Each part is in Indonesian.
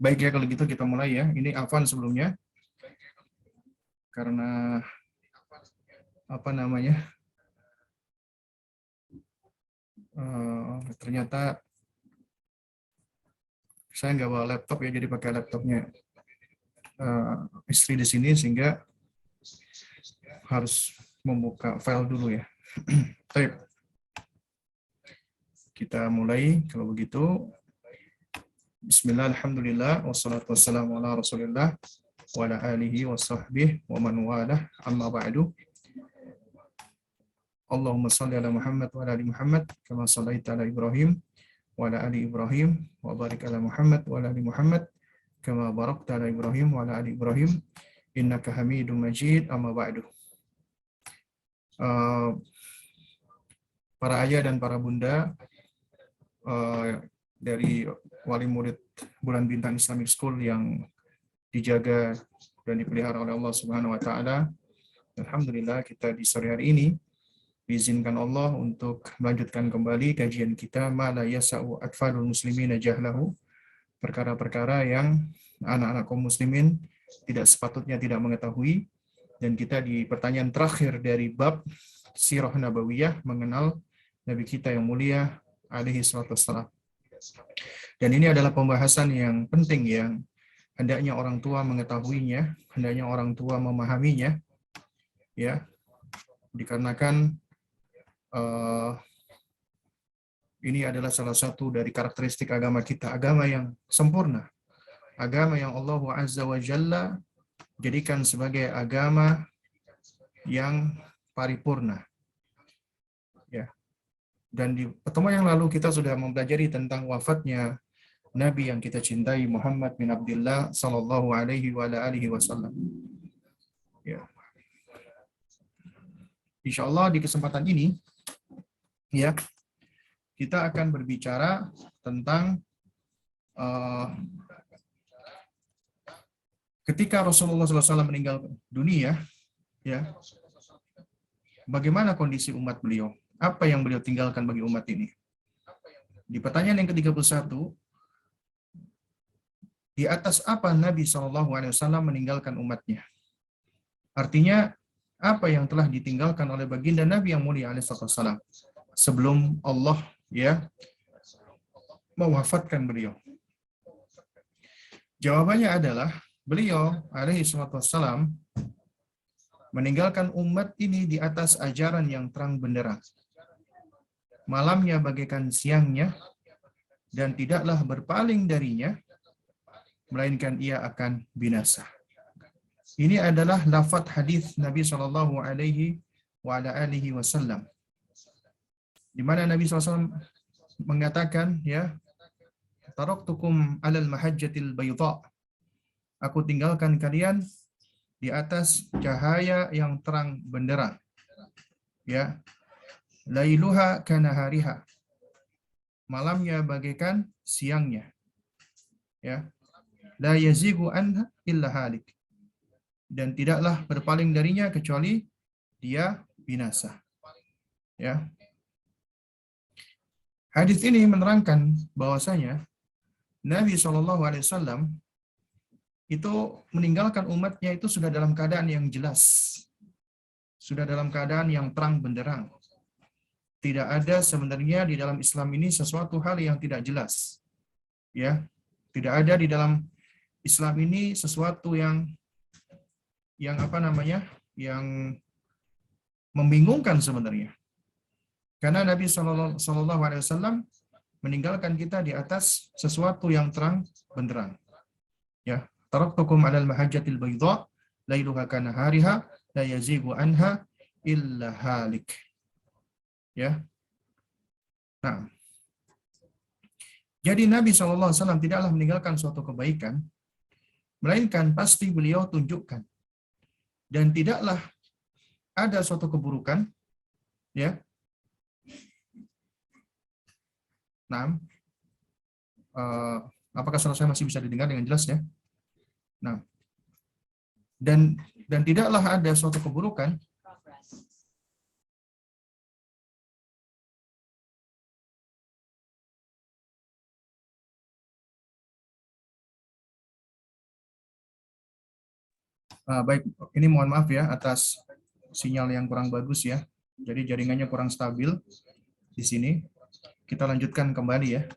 Baik ya, kalau gitu kita mulai ya. Ini Afwan sebelumnya, karena apa namanya, ternyata saya nggak bawa laptop ya, jadi pakai laptopnya istri di sini, sehingga harus membuka file dulu ya. Baik, kita mulai kalau begitu. Bismillah, alhamdulillah, wassalatu wassalamu ala rasulillah, wa ala alihi wa sahbihi wa man walah, amma ba'du. Allahumma salli ala Muhammad wa ala ali Muhammad, kama sallaita ala Ibrahim, wa ala ali Ibrahim, wa barik ala Muhammad wa ala ali Muhammad, kama barakta ala Ibrahim wa ala ali Ibrahim, innaka hamidum majid, amma ba'du. Para ayah dan para bunda dari wali murid Bulan Bintang Islamic School yang dijaga dan dipelihara oleh Allah Subhanahu wa taala. Alhamdulillah, kita di sore hari ini diizinkan Allah untuk melanjutkan kembali kajian kita ma la yasa'u atfalul muslimin jahlahu, perkara-perkara yang anak-anak kaum muslimin tidak sepatutnya tidak mengetahui. Dan kita di pertanyaan terakhir dari bab Sirah Nabawiyah, mengenal Nabi kita yang mulia alaihi salatu wassalam. Dan ini adalah pembahasan yang penting yang hendaknya orang tua mengetahuinya, hendaknya orang tua memahaminya, ya, dikarenakan ini adalah salah satu dari karakteristik agama kita, agama yang sempurna, agama yang Allah Azza wa Jalla jadikan sebagai agama yang paripurna. Ya. Dan di pertemuan yang lalu kita sudah mempelajari tentang wafatnya Nabi yang kita cintai, Muhammad bin Abdullah sallallahu alaihi wa alihi wasallam. Ya. Insyaallah di kesempatan ini ya, kita akan berbicara tentang ketika Rasulullah SAW meninggal dunia, ya, bagaimana kondisi umat beliau? Apa yang beliau tinggalkan bagi umat ini? Di pertanyaan yang ke-31, di atas apa Nabi SAW meninggalkan umatnya? Artinya, apa yang telah ditinggalkan oleh baginda Nabi yang mulia alaihissalam sebelum Allah ya mewafatkan beliau? Jawabannya adalah beliau alaihissalam meninggalkan umat ini di atas ajaran yang terang benderang. Malamnya bagaikan siangnya, dan tidaklah berpaling darinya, melainkan ia akan binasa. Ini adalah lafaz hadis Nabi Shallallahu Alaihi Wasallam, di mana Nabi SAW mengatakan, ya, taraktukum alal mahajjatil bayda, aku tinggalkan kalian di atas cahaya yang terang benderang, ya, lailuha kanahariha, malamnya bagaikan siangnya, ya, la yazigu anha illa halik, dan tidaklah berpaling darinya kecuali dia binasa. Ya. Hadis ini menerangkan bahwasanya Nabi SAW itu meninggalkan umatnya itu sudah dalam keadaan yang jelas, sudah dalam keadaan yang terang benderang. Tidak ada sebenarnya di dalam Islam ini sesuatu hal yang tidak jelas. Ya, tidak ada di dalam Islam ini sesuatu yang apa namanya? Yang membingungkan sebenarnya. Karena Nabi Shallallahu alaihi wasallam meninggalkan kita di atas sesuatu yang terang benderang. Ya, taraktukum 'alal mahajjatil bayda lailuha kanahariha la yazigu anha illa halik. Ya. Nah, jadi Nabi SAW tidaklah meninggalkan suatu kebaikan, melainkan pasti beliau tunjukkan. Dan tidaklah ada suatu keburukan, ya. Nah, apakah suara saya masih bisa didengar dengan jelas, ya? Nah, dan tidaklah ada suatu keburukan Baik, ini mohon maaf ya atas sinyal yang kurang bagus ya. Jadi jaringannya kurang stabil di sini. Kita lanjutkan kembali ya.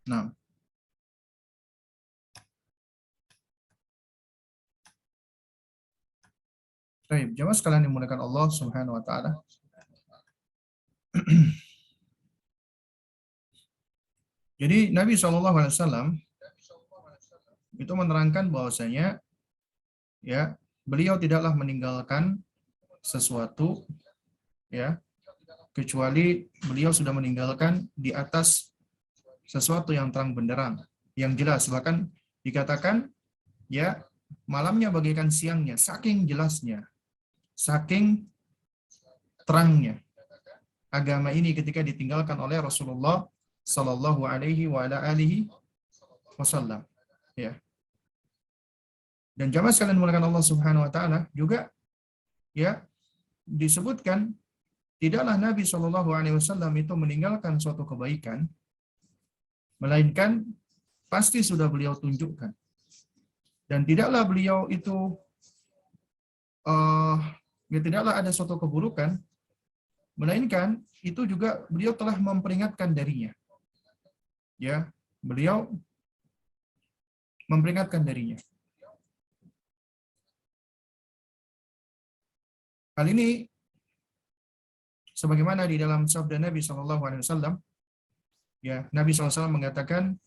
Nah, baik, jemaah sekalian dimuliakan Allah Subhanahu wa taala. Jadi Nabi SAW itu menerangkan bahwasanya ya beliau tidaklah meninggalkan sesuatu ya kecuali beliau sudah meninggalkan di atas sesuatu yang terang benderang, yang jelas, bahkan dikatakan ya malamnya bagaikan siangnya, saking jelasnya, saking terangnya agama ini ketika ditinggalkan oleh Rasulullah Sallallahu Alaihi Wasallam. Ya. Dan jamaah sekalian dimulakan Allah Subhanahu Wa Taala juga ya disebutkan tidaklah Nabi Shallallahu Alaihi Wasallam itu meninggalkan suatu kebaikan, melainkan pasti sudah beliau tunjukkan. Dan tidaklah beliau itu tidaklah ada suatu keburukan, melainkan itu juga beliau telah memperingatkan darinya. Ya, beliau memperingatkan darinya. Hal ini sebagaimana di dalam sabda Nabi SAW, ya Nabi SAW mengatakan,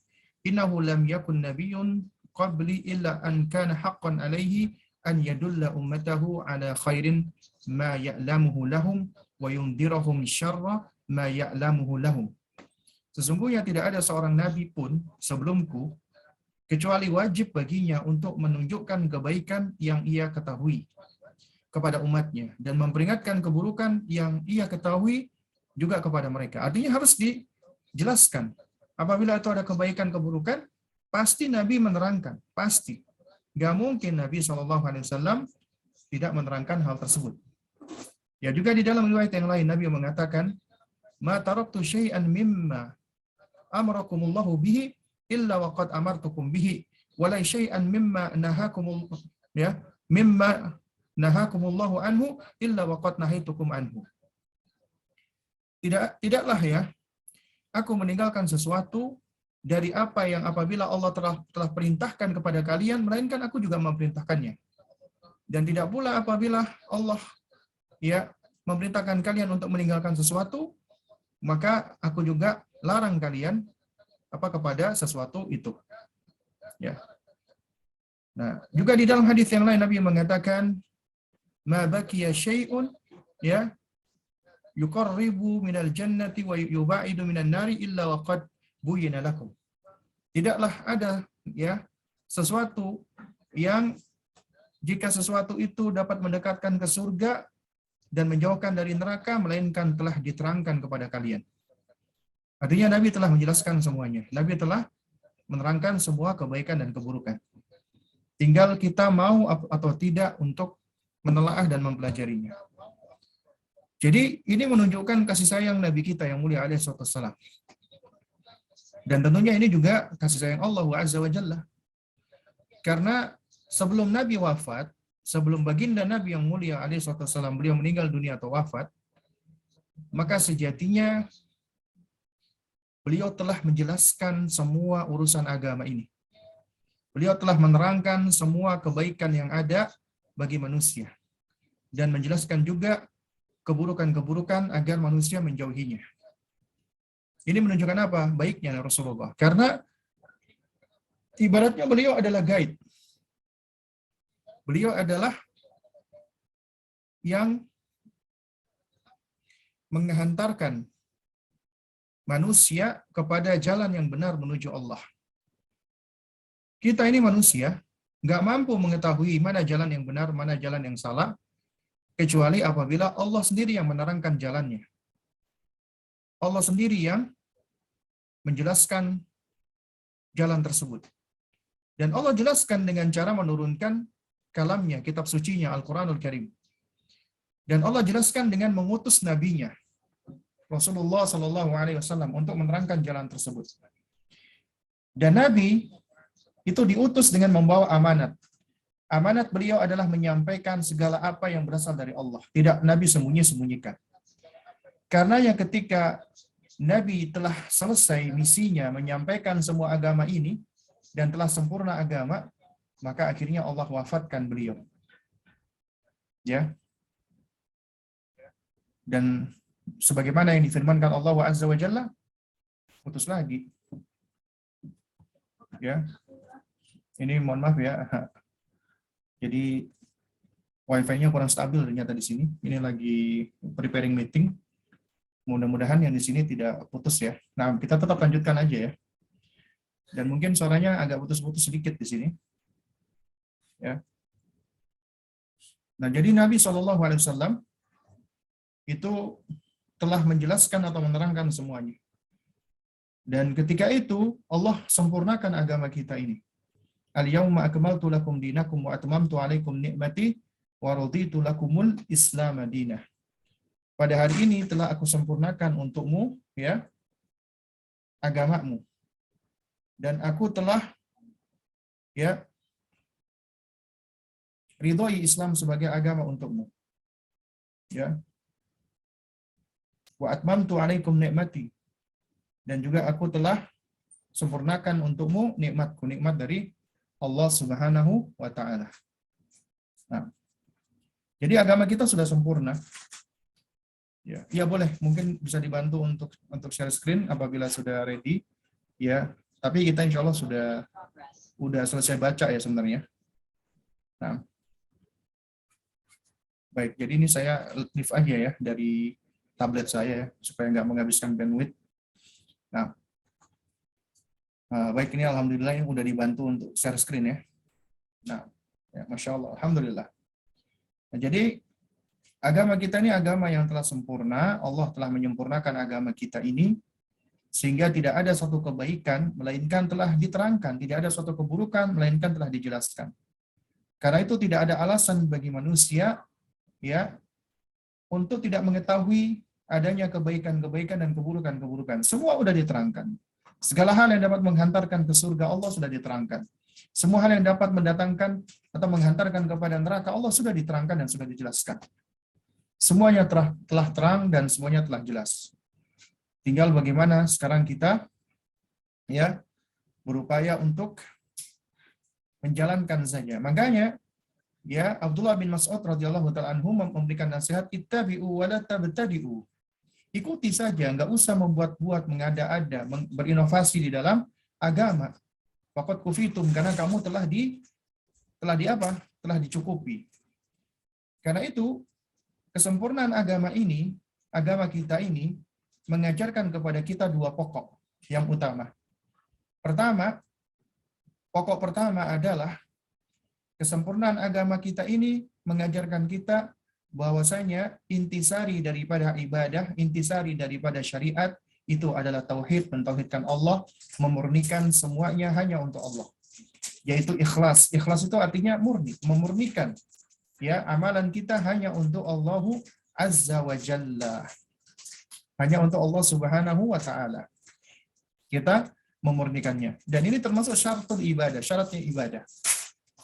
innahu lam yakun nabiyyun qabli illa an kana haqqan alaihi an yadulla ummatahu ala khairin ma ya'lamuhu lahum wa yundirahum syarra ma ya'lamuhu lahum. Sesungguhnya tidak ada seorang nabi pun sebelumku kecuali wajib baginya untuk menunjukkan kebaikan yang ia ketahui kepada umatnya dan memperingatkan keburukan yang ia ketahui juga kepada mereka. Artinya harus dijelaskan. Apabila itu ada kebaikan keburukan, pasti Nabi menerangkan, pasti. Gak mungkin Nabi SAW tidak menerangkan hal tersebut. Ya juga di dalam riwayat yang lain Nabi mengatakan, ma taraktu syai'an mimma amarakumullahu bihi illa waqad amartukum bihi wa la syai'an mimma nahakumullahu anhu illa waqad nahaitukum anhu. Tidaklah ya aku meninggalkan sesuatu dari apa yang apabila Allah telah perintahkan kepada kalian, melainkan aku juga memerintahkannya. Dan tidak pula apabila Allah ya memerintahkan kalian untuk meninggalkan sesuatu, maka aku juga larang kalian kepada sesuatu itu. Ya. Nah, juga di dalam hadis yang lain Nabi mengatakan, ma baqiya syai'un ya yuqarribu minal jannati wa yubaidu minan nari illa waqad buyina lakum. Tidaklah ada ya sesuatu yang jika sesuatu itu dapat mendekatkan ke surga dan menjauhkan dari neraka, melainkan telah diterangkan kepada kalian. Artinya Nabi telah menjelaskan semuanya. Nabi telah menerangkan semua kebaikan dan keburukan. Tinggal kita mau atau tidak untuk menelaah dan mempelajarinya. Jadi ini menunjukkan kasih sayang Nabi kita yang mulia alaihi wassalam. Dan tentunya ini juga kasih sayang Allah Azza wa Jalla. Karena sebelum Nabi wafat, sebelum baginda Nabi yang mulia alaihi wassalam beliau meninggal dunia atau wafat, maka sejatinya beliau telah menjelaskan semua urusan agama ini. Beliau telah menerangkan semua kebaikan yang ada bagi manusia. Dan menjelaskan juga keburukan-keburukan agar manusia menjauhinya. Ini menunjukkan apa? Baiknya Rasulullah. Karena ibaratnya beliau adalah guide. Beliau adalah yang menghantarkan manusia kepada jalan yang benar menuju Allah. Kita ini manusia, nggak mampu mengetahui mana jalan yang benar, mana jalan yang salah, kecuali apabila Allah sendiri yang menerangkan jalannya. Allah sendiri yang menjelaskan jalan tersebut. Dan Allah jelaskan dengan cara menurunkan kalamnya, kitab sucinya, Al-Quranul Karim. Dan Allah jelaskan dengan mengutus nabinya, Rasulullah SAW untuk menerangkan jalan tersebut. Dan Nabi itu diutus dengan membawa amanat. Amanat beliau adalah menyampaikan segala apa yang berasal dari Allah. Tidak Nabi sembunyi-sembunyikan. Karena yang ketika Nabi telah selesai misinya menyampaikan semua agama ini dan telah sempurna agama, maka akhirnya Allah wafatkan beliau. Ya. Dan sebagaimana yang difirmankan Allah Azza wa Jalla, putus lagi. Ya. Ini mohon maaf ya. Jadi wifi-nya kurang stabil ternyata di sini. Ini lagi preparing meeting. Mudah-mudahan yang di sini tidak putus ya. Nah, kita tetap lanjutkan aja ya. Dan mungkin suaranya agak putus-putus sedikit di sini. Ya. Nah, jadi Nabi SAW itu telah menjelaskan atau menerangkan semuanya. Dan ketika itu Allah sempurnakan agama kita ini. Al-yawma akmaltu lakum dinakum wa atmamtu alaikum ni'mati wa raditu lakumul Islam madinah. Pada hari ini telah aku sempurnakan untukmu ya agamamu. Dan aku telah ya ridhoi Islam sebagai agama untukmu. Ya. Wa atmamtu alaikum ni'mati. Dan juga aku telah sempurnakan untukmu nikmatku, nikmat dari Allah Subhanahu wa taala. Nah, jadi agama kita sudah sempurna. Ya, ya boleh, mungkin bisa dibantu untuk share screen apabila sudah ready. Ya, tapi kita insya Allah sudah selesai baca ya sebenarnya. Nah, baik, jadi ini saya live aja ya dari tablet saya ya, supaya nggak menghabiskan bandwidth. Nah, baik, ini alhamdulillah yang udah dibantu untuk share screen ya. Nah, ya, Masya Allah, alhamdulillah. Nah, jadi agama kita ini agama yang telah sempurna. Allah telah menyempurnakan agama kita ini sehingga tidak ada suatu kebaikan melainkan telah diterangkan, tidak ada suatu keburukan melainkan telah dijelaskan. Karena itu tidak ada alasan bagi manusia ya untuk tidak mengetahui adanya kebaikan-kebaikan dan keburukan-keburukan. Semua sudah diterangkan. Segala hal yang dapat menghantarkan ke surga Allah sudah diterangkan. Semua hal yang dapat mendatangkan atau menghantarkan kepada neraka Allah sudah diterangkan dan sudah dijelaskan. Semuanya telah terang dan semuanya telah jelas. Tinggal bagaimana sekarang kita ya berupaya untuk menjalankan saja. Makanya ya Abdullah bin Mas'ud radhiyallahu taala anhu memberikan nasihat ittabi'u wa la tabtadi'u. Ikuti saja, nggak usah membuat-buat, mengada-ada, berinovasi di dalam agama. Faqad kufitum, karena kamu telah dicukupi. Karena itu kesempurnaan agama ini, agama kita ini mengajarkan kepada kita dua pokok yang utama. Pokok pertama adalah kesempurnaan agama kita ini mengajarkan kita bahwasanya intisari daripada ibadah, intisari daripada syariat itu adalah tauhid, mentauhidkan Allah, memurnikan semuanya hanya untuk Allah. Yaitu ikhlas. Ikhlas itu artinya murni, memurnikan ya amalan kita hanya untuk Allah Azza wa Jalla. Hanya untuk Allah Subhanahu wa taala. Kita memurnikannya. Dan ini termasuk syaratnya ibadah.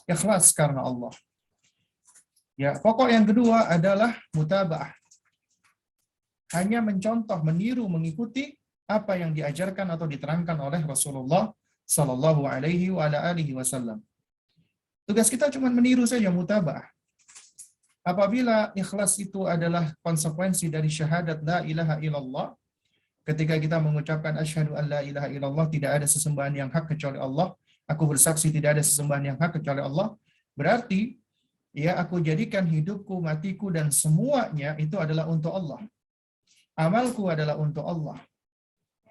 Ikhlas karena Allah. Ya, pokok yang kedua adalah mutaba'ah. Hanya mencontoh, meniru, mengikuti apa yang diajarkan atau diterangkan oleh Rasulullah Sallallahu Alaihi Wasallam. Tugas kita cuma meniru saja, mutaba'ah. Apabila ikhlas itu adalah konsekuensi dari syahadat la ilaha illallah, ketika kita mengucapkan asyhadu an la ilaha illallah, tidak ada sesembahan yang hak kecuali Allah, aku bersaksi tidak ada sesembahan yang hak kecuali Allah, berarti ya aku jadikan hidupku, matiku, dan semuanya itu adalah untuk Allah. Amalku adalah untuk Allah.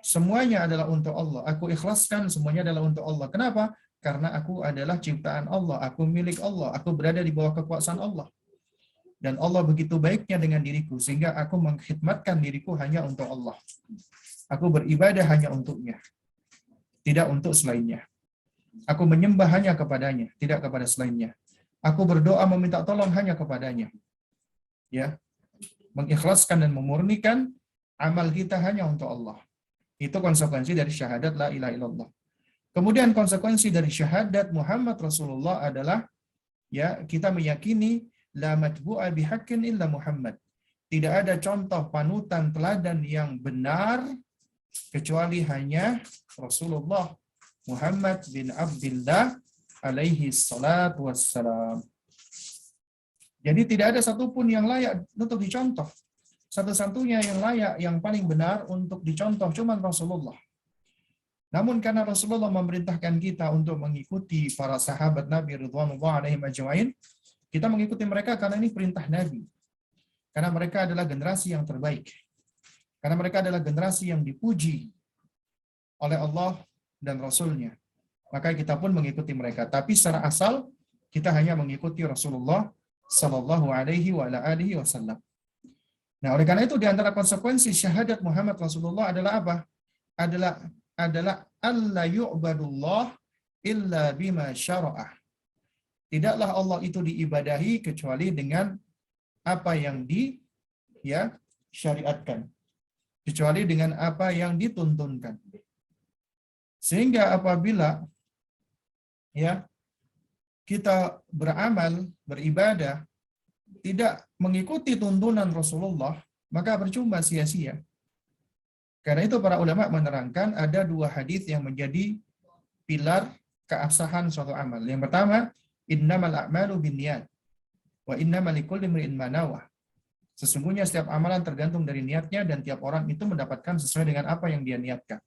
Semuanya adalah untuk Allah. Aku ikhlaskan semuanya adalah untuk Allah. Kenapa? Karena aku adalah ciptaan Allah. Aku milik Allah. Aku berada di bawah kekuasaan Allah. Dan Allah begitu baiknya dengan diriku, sehingga aku mengkhidmatkan diriku hanya untuk Allah. Aku beribadah hanya untuknya. Tidak untuk selainnya. Aku menyembah hanya kepadanya, tidak kepada selainnya. Aku berdoa meminta tolong hanya kepadanya. Ya, mengikhlaskan dan memurnikan amal kita hanya untuk Allah. Itu konsekuensi dari syahadat la ilaha illallah. Kemudian konsekuensi dari syahadat Muhammad Rasulullah adalah ya kita meyakini la matbu'a bihaqqin illa Muhammad. Tidak ada contoh panutan teladan yang benar kecuali hanya Rasulullah Muhammad bin Abdullah alaihi salatu wassalam. Jadi tidak ada satupun yang layak untuk dicontoh. Satu-satunya yang layak, yang paling benar untuk dicontoh cuma Rasulullah. Namun karena Rasulullah memerintahkan kita untuk mengikuti para sahabat Nabi ridwanullah alaihim ajmain, kita mengikuti mereka karena ini perintah Nabi. Karena mereka adalah generasi yang terbaik. Karena mereka adalah generasi yang dipuji oleh Allah dan Rasul-Nya. Maka kita pun mengikuti mereka. Tapi secara asal, kita hanya mengikuti Rasulullah Sallallahu Alaihi Wasallam. Nah, oleh karena itu di antara konsekuensi syahadat Muhammad Rasulullah adalah apa? Adalah alla yu'badullah illa bima syara'ah. Tidaklah Allah itu diibadahi kecuali dengan apa yang syariatkan. Kecuali dengan apa yang dituntunkan. Sehingga apabila kita beramal, beribadah, tidak mengikuti tuntunan Rasulullah, maka percuma, sia-sia. Karena itu para ulama menerangkan ada dua hadis yang menjadi pilar keabsahan suatu amal. Yang pertama, innamal a'malu binniyat wa innamal likulli imri'in ma nawa. Sesungguhnya setiap amalan tergantung dari niatnya dan tiap orang itu mendapatkan sesuai dengan apa yang dia niatkan.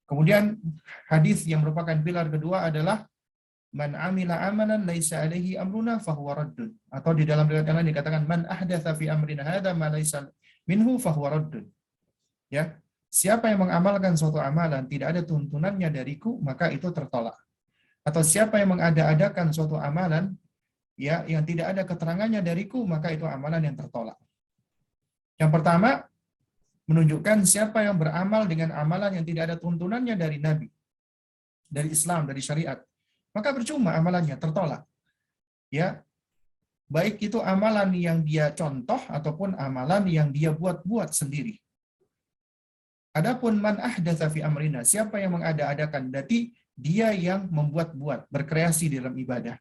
Kemudian hadis yang merupakan pilar kedua adalah man amila amalan laisa alaihi amruna fahuwa raddun. Atau di dalam riwayat yang lain dikatakan man ahdatsa fi amrina hadza ma laisa minhu fahuwa raddun. Ya, siapa yang mengamalkan suatu amalan tidak ada tuntunannya dariku, maka itu tertolak. Atau siapa yang mengada-adakan suatu amalan yang tidak ada keterangannya dariku, maka itu amalan yang tertolak. Yang pertama, menunjukkan siapa yang beramal dengan amalan yang tidak ada tuntunannya dari Nabi, dari Islam, dari syariat, maka percuma amalannya, tertolak. Ya, baik itu amalan yang dia contoh ataupun amalan yang dia buat-buat sendiri. Adapun man ahdatsa fi amrina, siapa yang mengada-adakan, berarti dia yang membuat-buat, berkreasi di dalam ibadah.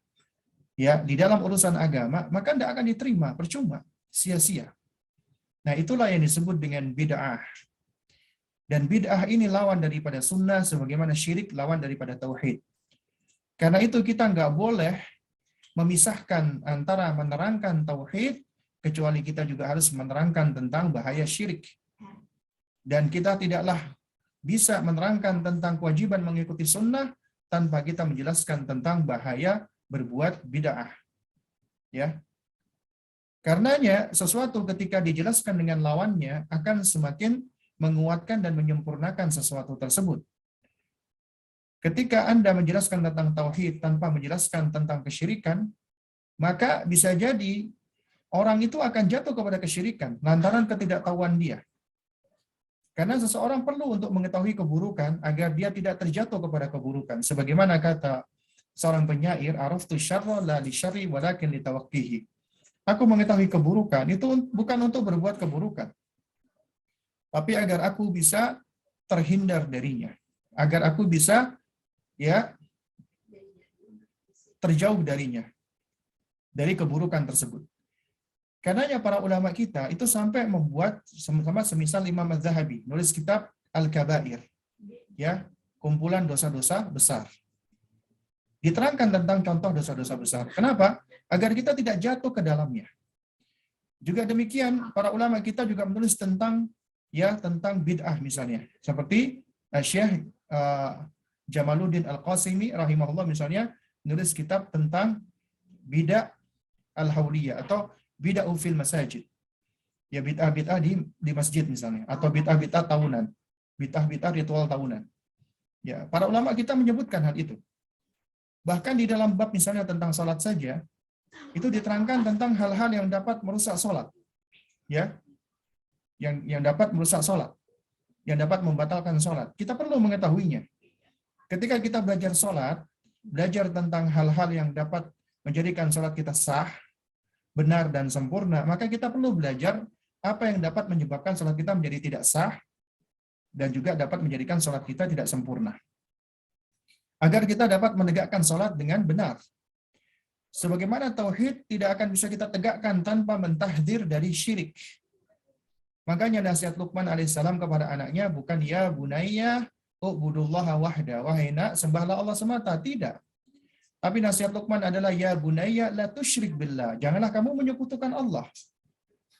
Ya, di dalam urusan agama, maka tidak akan diterima, percuma, sia-sia. Nah, itulah yang disebut dengan bid'ah. Dan bid'ah ini lawan daripada sunnah, sebagaimana syirik lawan daripada tauhid. Karena itu kita nggak boleh memisahkan antara menerangkan tauhid, kecuali kita juga harus menerangkan tentang bahaya syirik. Dan kita tidaklah bisa menerangkan tentang kewajiban mengikuti sunnah tanpa kita menjelaskan tentang bahaya berbuat bid'ah. Ya. Karenanya sesuatu ketika dijelaskan dengan lawannya akan semakin menguatkan dan menyempurnakan sesuatu tersebut. Ketika Anda menjelaskan tentang tauhid tanpa menjelaskan tentang kesyirikan, maka bisa jadi orang itu akan jatuh kepada kesyirikan lantaran ketidaktahuan dia. Karena seseorang perlu untuk mengetahui keburukan agar dia tidak terjatuh kepada keburukan. Sebagaimana kata seorang penyair, araftu syarra la li syarri walakin li tawaqqihi. Aku mengetahui keburukan itu bukan untuk berbuat keburukan, tapi agar aku bisa terhindar darinya, agar aku bisa terjauh darinya, dari keburukan tersebut. Karenanya para ulama kita itu sampai membuat sama semisal Imam Az-Zahabi nulis kitab Al-Kabair, ya, kumpulan dosa-dosa besar. Diterangkan tentang contoh dosa-dosa besar. Kenapa? Agar kita tidak jatuh ke dalamnya. Juga demikian para ulama kita juga menulis tentang bid'ah misalnya. Seperti Syekh Jamaluddin Al-Qasimi rahimahullah misalnya menulis kitab tentang bid'ah al-hauliyah atau bid'ah fil masajid. Ya, bid'ah-bid'ah di masjid misalnya, atau bid'ah-bid'ah tahunan. Bid'ah-bid'ah ritual tahunan. Ya, para ulama kita menyebutkan hal itu. Bahkan di dalam bab misalnya tentang salat saja, itu diterangkan tentang hal-hal yang dapat merusak salat. Ya. Yang dapat merusak salat, yang dapat membatalkan salat. Kita perlu mengetahuinya. Ketika kita belajar salat, belajar tentang hal-hal yang dapat menjadikan salat kita sah, benar dan sempurna, maka kita perlu belajar apa yang dapat menyebabkan salat kita menjadi tidak sah dan juga dapat menjadikan salat kita tidak sempurna. agar kita dapat menegakkan salat dengan benar. Sebagaimana tauhid tidak akan bisa kita tegakkan tanpa mentahdzir dari syirik. Makanya nasihat Luqman alaihissalam kepada anaknya bukan ya bunayya ubudullaha wahda, wahai nak sembahlah Allah semata, tidak. Tapi nasihat Luqman adalah ya bunayya la tusyrik billah, janganlah kamu menyekutukan Allah.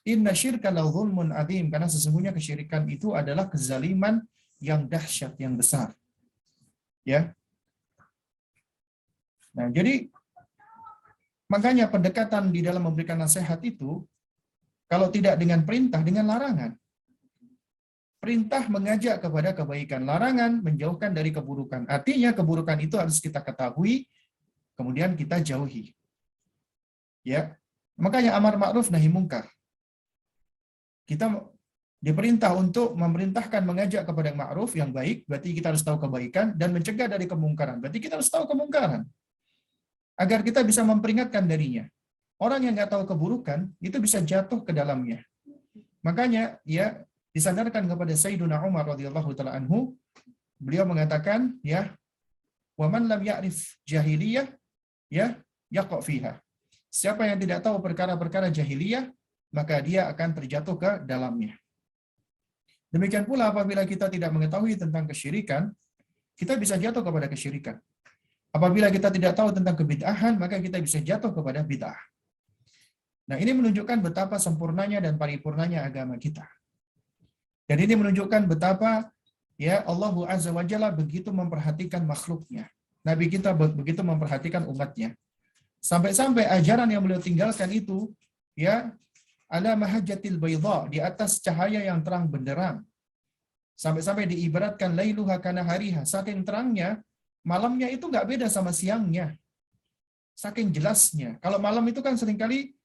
Inna syirka la zulmun adzim, karena sesungguhnya kesyirikan itu adalah kezaliman yang dahsyat, yang besar. Ya. Nah, jadi makanya pendekatan di dalam memberikan nasihat itu, kalau tidak dengan perintah, dengan larangan. Perintah mengajak kepada kebaikan, larangan menjauhkan dari keburukan. Artinya keburukan itu harus kita ketahui, kemudian kita jauhi. Ya, makanya amar ma'ruf nahi mungkar. Kita diperintah untuk memerintahkan mengajak kepada ma'ruf yang baik, berarti kita harus tahu kebaikan, dan mencegah dari kemungkaran, berarti kita harus tahu kemungkaran. Agar kita bisa memperingatkan darinya. Orang yang nggak tahu keburukan, itu bisa jatuh ke dalamnya. Makanya, ya, disandarkan kepada Sayyiduna Umar radhiyallahu ta'ala anhu, beliau mengatakan, ya, wa man lam ya'rif jahiliyah, ya, yaqa' fiha. Siapa yang tidak tahu perkara-perkara jahiliyah, maka dia akan terjatuh ke dalamnya. Demikian pula apabila kita tidak mengetahui tentang kesyirikan, kita bisa jatuh kepada kesyirikan. Apabila kita tidak tahu tentang kebid'ahan, maka kita bisa jatuh kepada bid'ah. Nah, ini menunjukkan betapa sempurnanya dan paripurnanya agama kita. Dan ini menunjukkan betapa ya Allah Azza wa Jalla begitu memperhatikan makhluknya. Nabi kita begitu memperhatikan umatnya. Sampai-sampai ajaran yang beliau tinggalkan itu ya ala mahajjatil baydha, di atas cahaya yang terang benderang. Sampai-sampai diibaratkan lailuha kana hariha, saking terangnya malamnya itu nggak beda sama siangnya. Saking jelasnya. Kalau malam itu kan seringkali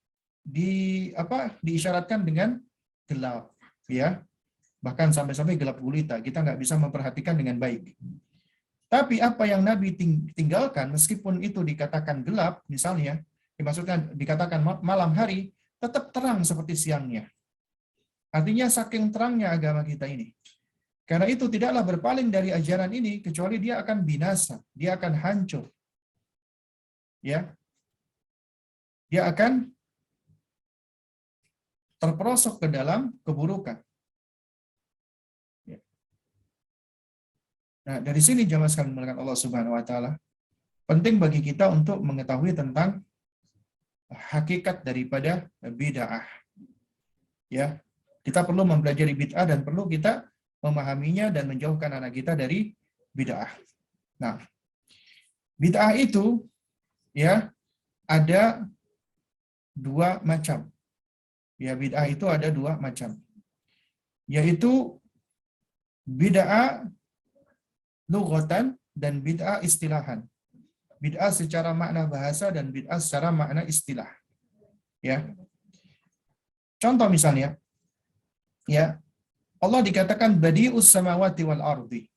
diisyaratkan dengan gelap, ya. Bahkan sampai-sampai gelap gulita, kita nggak bisa memperhatikan dengan baik. Tapi apa yang Nabi tinggalkan, meskipun itu dikatakan gelap, misalnya, dimaksudkan dikatakan malam hari, tetap terang seperti siangnya. Artinya saking terangnya agama kita ini. Karena itu tidaklah berpaling dari ajaran ini, kecuali dia akan binasa, dia akan hancur. Ya, dia akan terperosok ke dalam keburukan. Nah, dari sini jamaah sekalian melakukan Allah Subhanahu wa taala, penting bagi kita untuk mengetahui tentang hakikat daripada bid'ah. Ya. Kita perlu mempelajari bid'ah dan perlu kita memahaminya dan menjauhkan anak kita dari bid'ah. Nah, bid'ah itu ya ada dua macam. Ya, bid'ah itu ada dua macam. Yaitu bid'ah lughatan dan bid'ah istilahan. Bid'ah secara makna bahasa dan bid'ah secara makna istilah. Ya. Contoh misalnya, ya, Allah dikatakan badi'us samawati wal ardi.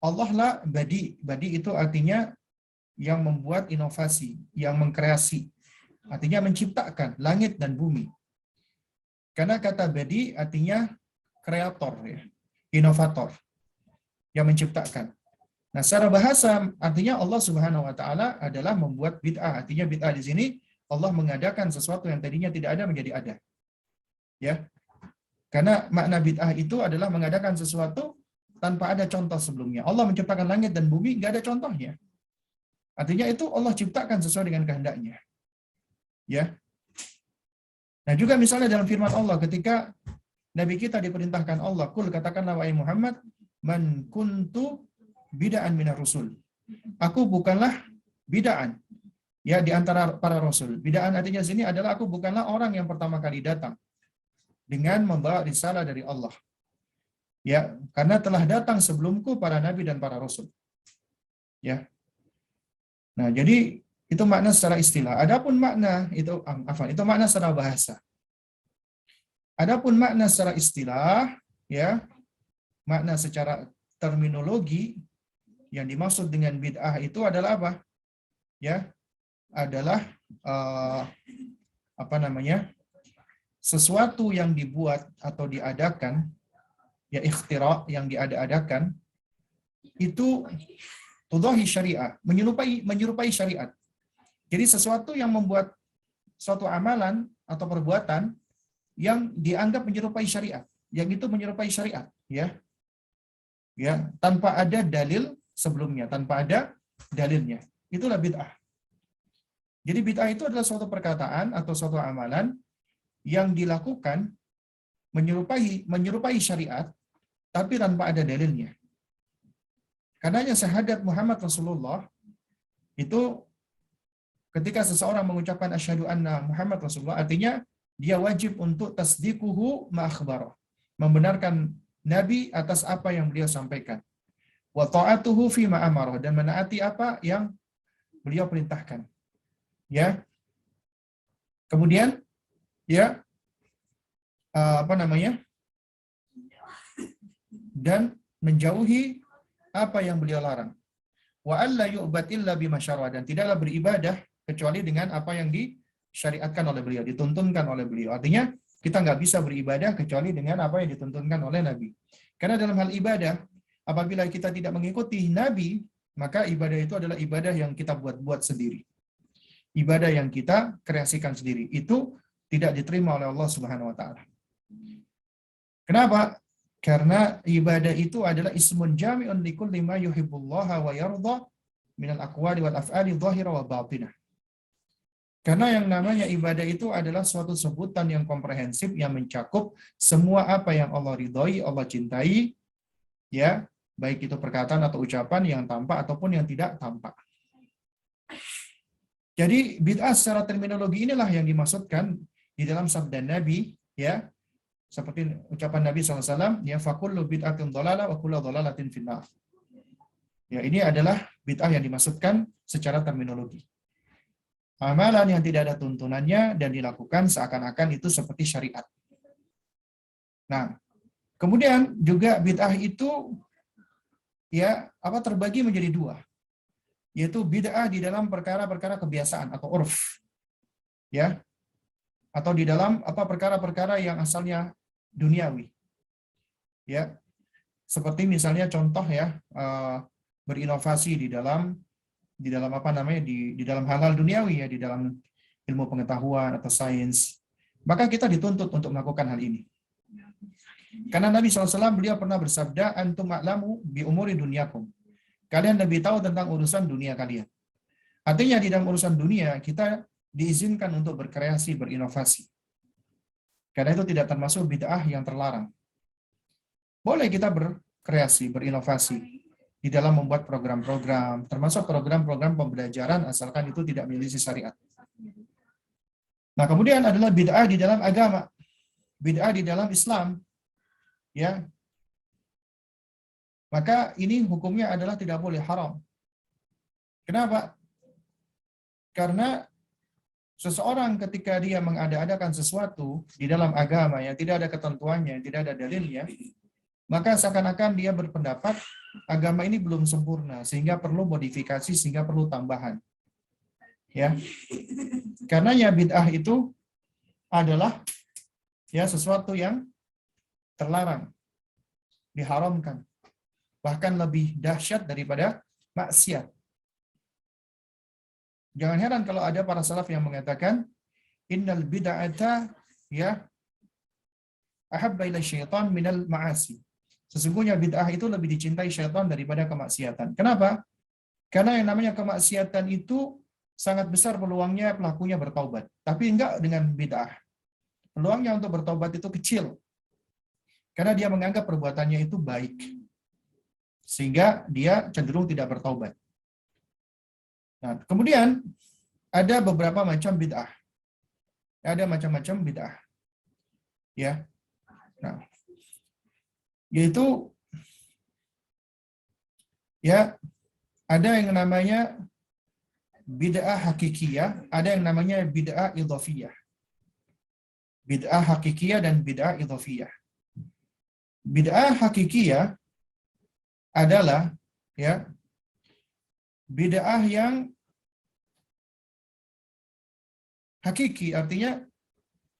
Allah lah badi. Badi itu artinya yang membuat inovasi, yang mengkreasi. Artinya menciptakan langit dan bumi. Karena kata badi artinya kreator, ya, inovator, yang menciptakan. Nah, secara bahasa artinya Allah Subhanahu wa taala adalah membuat bid'ah. Artinya bid'ah di sini Allah mengadakan sesuatu yang tadinya tidak ada menjadi ada. Ya. Karena makna bid'ah itu adalah mengadakan sesuatu tanpa ada contoh sebelumnya. Allah menciptakan langit dan bumi, nggak ada contohnya. Artinya itu Allah ciptakan sesuai dengan kehendaknya. Ya. Nah, juga misalnya dalam firman Allah ketika Nabi kita diperintahkan Allah, "Qul katakanlah wahai Muhammad, man kuntu bid'an minar rusul." Aku bukanlah bid'an ya di antara para rasul. Bid'an artinya sini adalah aku bukanlah orang yang pertama kali datang dengan membawa risalah dari Allah. Ya, karena telah datang sebelumku para nabi dan para rasul. Ya. Nah, jadi itu makna secara istilah. Adapun makna itu makna secara bahasa. Adapun makna secara istilah, ya, makna secara terminologi yang dimaksud dengan bid'ah itu adalah apa? Ya, adalah sesuatu yang dibuat atau diadakan, ya ikhtira, yang diada-adakan itu tudahi syariah, menyerupai syariat. Jadi sesuatu yang membuat suatu amalan atau perbuatan yang dianggap menyerupai syariat, yang itu menyerupai syariat, ya. Ya, tanpa ada dalil sebelumnya, tanpa ada dalilnya. Itulah bid'ah. Jadi bid'ah itu adalah suatu perkataan atau suatu amalan yang dilakukan menyerupai syariat tapi tanpa ada dalilnya. Karenanya syahadat Muhammad Rasulullah itu ketika seseorang mengucapkan asyhadu anna Muhammad Rasulullah, artinya dia wajib untuk tasdiquhu ma akhbara, membenarkan Nabi atas apa yang beliau sampaikan. Wa ta'atuhu fi ma amara, dan menaati apa yang beliau perintahkan. Ya. Kemudian ya dan menjauhi apa yang beliau larang. Wa alla yu'bad illa bima syara, dan tidaklah beribadah kecuali dengan apa yang disyariatkan oleh beliau, dituntunkan oleh beliau. Artinya kita nggak bisa beribadah kecuali dengan apa yang dituntunkan oleh Nabi. Karena dalam hal ibadah, apabila kita tidak mengikuti Nabi, maka ibadah itu adalah ibadah yang kita buat-buat sendiri. Ibadah yang kita kreasikan sendiri. Itu tidak diterima oleh Allah Subhanahu wa taala. Kenapa? Karena ibadah itu adalah ismun jami'un likulli ma yuhibbullaha wa yarda minal aqwali wal af'ali dhahira wa batinah. Karena yang namanya ibadah itu adalah suatu sebutan yang komprehensif yang mencakup semua apa yang Allah ridhoi, Allah cintai, ya, baik itu perkataan atau ucapan yang tampak ataupun yang tidak tampak. Jadi bid'ah secara terminologi inilah yang dimaksudkan di dalam sabda Nabi, ya, seperti ucapan Nabi SAW, ya, fakullu bid'atin dhalalah wa kullu dhalalatin finnar. Ya, ini adalah bid'ah yang dimaksudkan secara terminologi. Amalan yang tidak ada tuntunannya dan dilakukan seakan-akan itu seperti syariat. Nah, kemudian juga bid'ah itu ya terbagi menjadi dua, yaitu bid'ah di dalam perkara-perkara kebiasaan atau urf, ya, atau di dalam perkara-perkara yang asalnya duniawi, ya, seperti misalnya contoh ya, berinovasi di dalam di dalam hal-hal duniawi, ya, di dalam ilmu pengetahuan atau sains, maka kita dituntut untuk melakukan hal ini. Karena Nabi SAW beliau pernah bersabda, antum a'lamu bi umuri dunyakum. Kalian lebih tahu tentang urusan dunia kalian. Artinya di dalam urusan dunia kita diizinkan untuk berkreasi, berinovasi. Karena itu tidak termasuk bid'ah yang terlarang. Boleh kita berkreasi, berinovasi di dalam membuat program-program, termasuk program-program pembelajaran, asalkan itu tidak menyelisih syariat. Nah, kemudian adalah bid'ah di dalam agama, bid'ah di dalam Islam, ya. Maka ini hukumnya adalah tidak boleh, haram. Kenapa? Karena seseorang ketika dia mengada-adakan sesuatu di dalam agama yang tidak ada ketentuannya, tidak ada dalilnya, maka seakan-akan dia berpendapat agama ini belum sempurna, sehingga perlu modifikasi, sehingga perlu tambahan. Ya. Karenanya bid'ah itu adalah ya sesuatu yang terlarang, diharamkan. Bahkan lebih dahsyat daripada maksiat. Jangan heran kalau ada para salaf yang mengatakan innal bid'ata ya ahabba ila syaitan minal ma'asi. Sesungguhnya bid'ah itu lebih dicintai syaitan daripada kemaksiatan. Kenapa? Karena yang namanya kemaksiatan itu sangat besar peluangnya pelakunya bertaubat. Tapi enggak dengan bid'ah. Peluangnya untuk bertaubat itu kecil. Karena dia menganggap perbuatannya itu baik. Sehingga dia cenderung tidak bertaubat. Nah, kemudian ada beberapa macam bid'ah. Ada macam-macam bid'ah. Ya. Nah, yaitu ya ada yang namanya bid'ah hakikiyah, ada yang namanya bid'ah idhofiyah. Bid'ah hakikiyah dan bid'ah idhofiyah. Bid'ah hakikiyah adalah ya bid'ah yang hakiki, artinya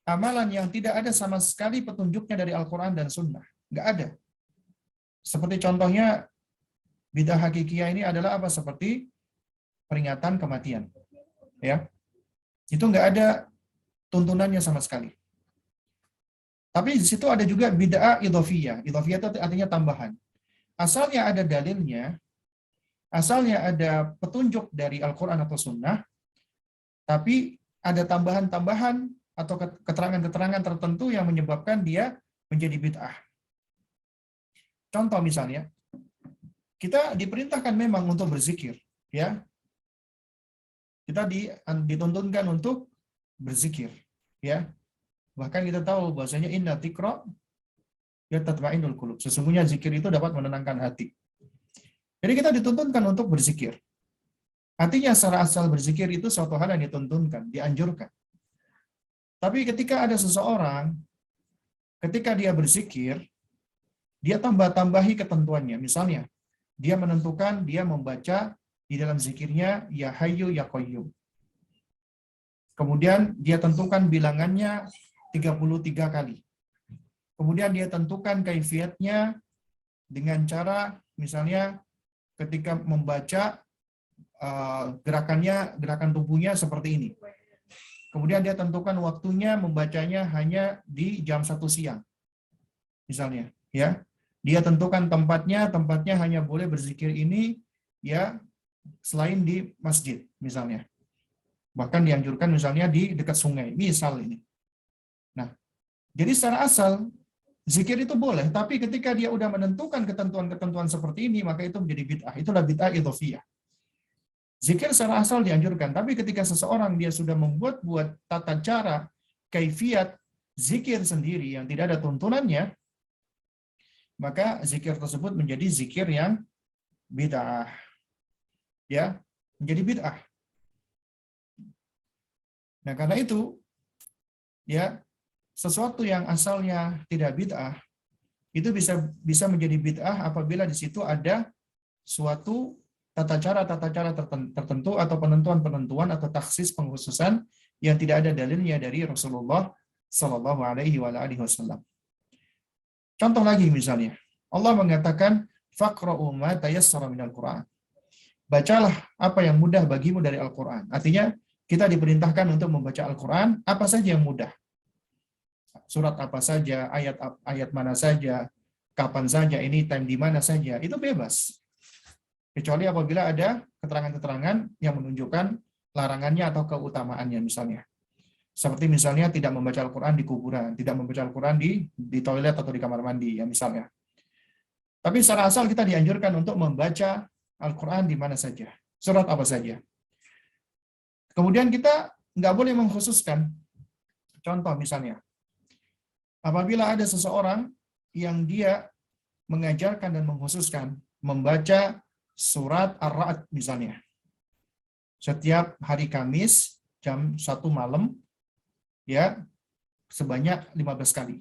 amalan yang tidak ada sama sekali petunjuknya dari Al-Quran dan Sunnah. Nggak ada. Seperti contohnya Bid'ah hakikiyah ini adalah apa? Seperti peringatan kematian. Ya. Itu nggak ada tuntunannya sama sekali. Tapi di situ ada juga bid'ah idhofiyah. Idhofiyah itu artinya tambahan. Asalnya ada dalilnya, asalnya ada petunjuk dari Al-Quran atau Sunnah, tapi ada tambahan-tambahan atau keterangan-keterangan tertentu yang menyebabkan dia menjadi bid'ah. Contoh misalnya, kita diperintahkan memang untuk berzikir, ya. Kita dituntunkan untuk berzikir, ya. Bahkan kita tahu bahwasanya inna dzikra yatatma'innul qulub. Sesungguhnya zikir itu dapat menenangkan hati. Jadi kita dituntunkan untuk berzikir. Artinya secara asal berzikir itu suatu hal yang dituntunkan, dianjurkan. Tapi ketika ada seseorang, ketika dia berzikir, dia tambah-tambahi ketentuannya. Misalnya, dia menentukan, dia membaca di dalam zikirnya, Ya Hayyu Ya Qayyum. Kemudian dia tentukan bilangannya 33 kali. Kemudian dia tentukan kaifiatnya dengan cara, misalnya ketika membaca, gerakan tubuhnya seperti ini. Kemudian dia tentukan waktunya membacanya hanya di jam 1 siang. Misalnya, ya. Dia tentukan tempatnya hanya boleh berzikir ini ya selain di masjid misalnya. Bahkan dianjurkan misalnya di dekat sungai, misal ini. Nah, jadi secara asal zikir itu boleh, tapi ketika dia udah menentukan ketentuan-ketentuan seperti ini, maka itu menjadi bid'ah. Itulah bid'ah idhofiyah. Zikir secara asal dianjurkan, tapi ketika seseorang dia sudah membuat tata cara, kaifiat zikir sendiri yang tidak ada tuntunannya, maka zikir tersebut menjadi zikir yang bid'ah. Ya, menjadi bid'ah. Nah, karena itu ya, sesuatu yang asalnya tidak bid'ah itu bisa menjadi bid'ah apabila di situ ada suatu tata cara tertentu atau penentuan atau taksis pengkhususan yang tidak ada dalilnya dari Rasulullah Shallallahu Alaihi Wasallam. Contoh lagi misalnya, Allah mengatakan faqra'u ma tayassara minal Qur'an. Bacalah apa yang mudah bagimu dari Al-Qur'an. Artinya kita diperintahkan untuk membaca Al-Qur'an apa saja yang mudah. Surat apa saja, ayat mana saja, kapan saja, anytime di mana saja, itu bebas. Kecuali apabila ada keterangan-keterangan yang menunjukkan larangannya atau keutamaannya misalnya. Seperti misalnya tidak membaca Al-Quran di kuburan, tidak membaca Al-Quran di toilet atau di kamar mandi, ya misalnya. Tapi secara asal kita dianjurkan untuk membaca Al-Quran di mana saja, surat apa saja. Kemudian kita nggak boleh mengkhususkan. Contoh misalnya, apabila ada seseorang yang dia mengajarkan dan mengkhususkan membaca surat Ar-Ra'd misalnya, setiap hari Kamis jam 1 malam, ya sebanyak 15 kali.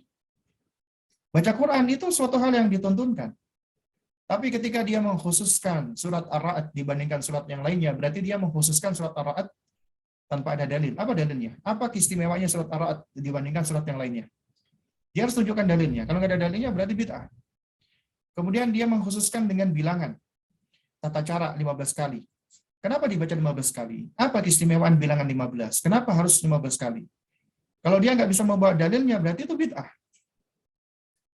Baca Quran itu suatu hal yang dituntunkan. Tapi ketika dia mengkhususkan surat Ar-Ra'd dibandingkan surat yang lainnya, berarti dia mengkhususkan surat Ar-Ra'd tanpa ada dalil. Apa dalilnya? Apa keistimewanya surat Ar-Ra'd dibandingkan surat yang lainnya? Dia harus tunjukkan dalilnya. Kalau nggak ada dalilnya berarti bid'ah. Kemudian dia mengkhususkan dengan bilangan. Tata cara 15 kali. Kenapa dibaca 15 kali? Apa keistimewaan bilangan 15? Kenapa harus 15 kali? Kalau dia nggak bisa membawa dalilnya, berarti itu bid'ah.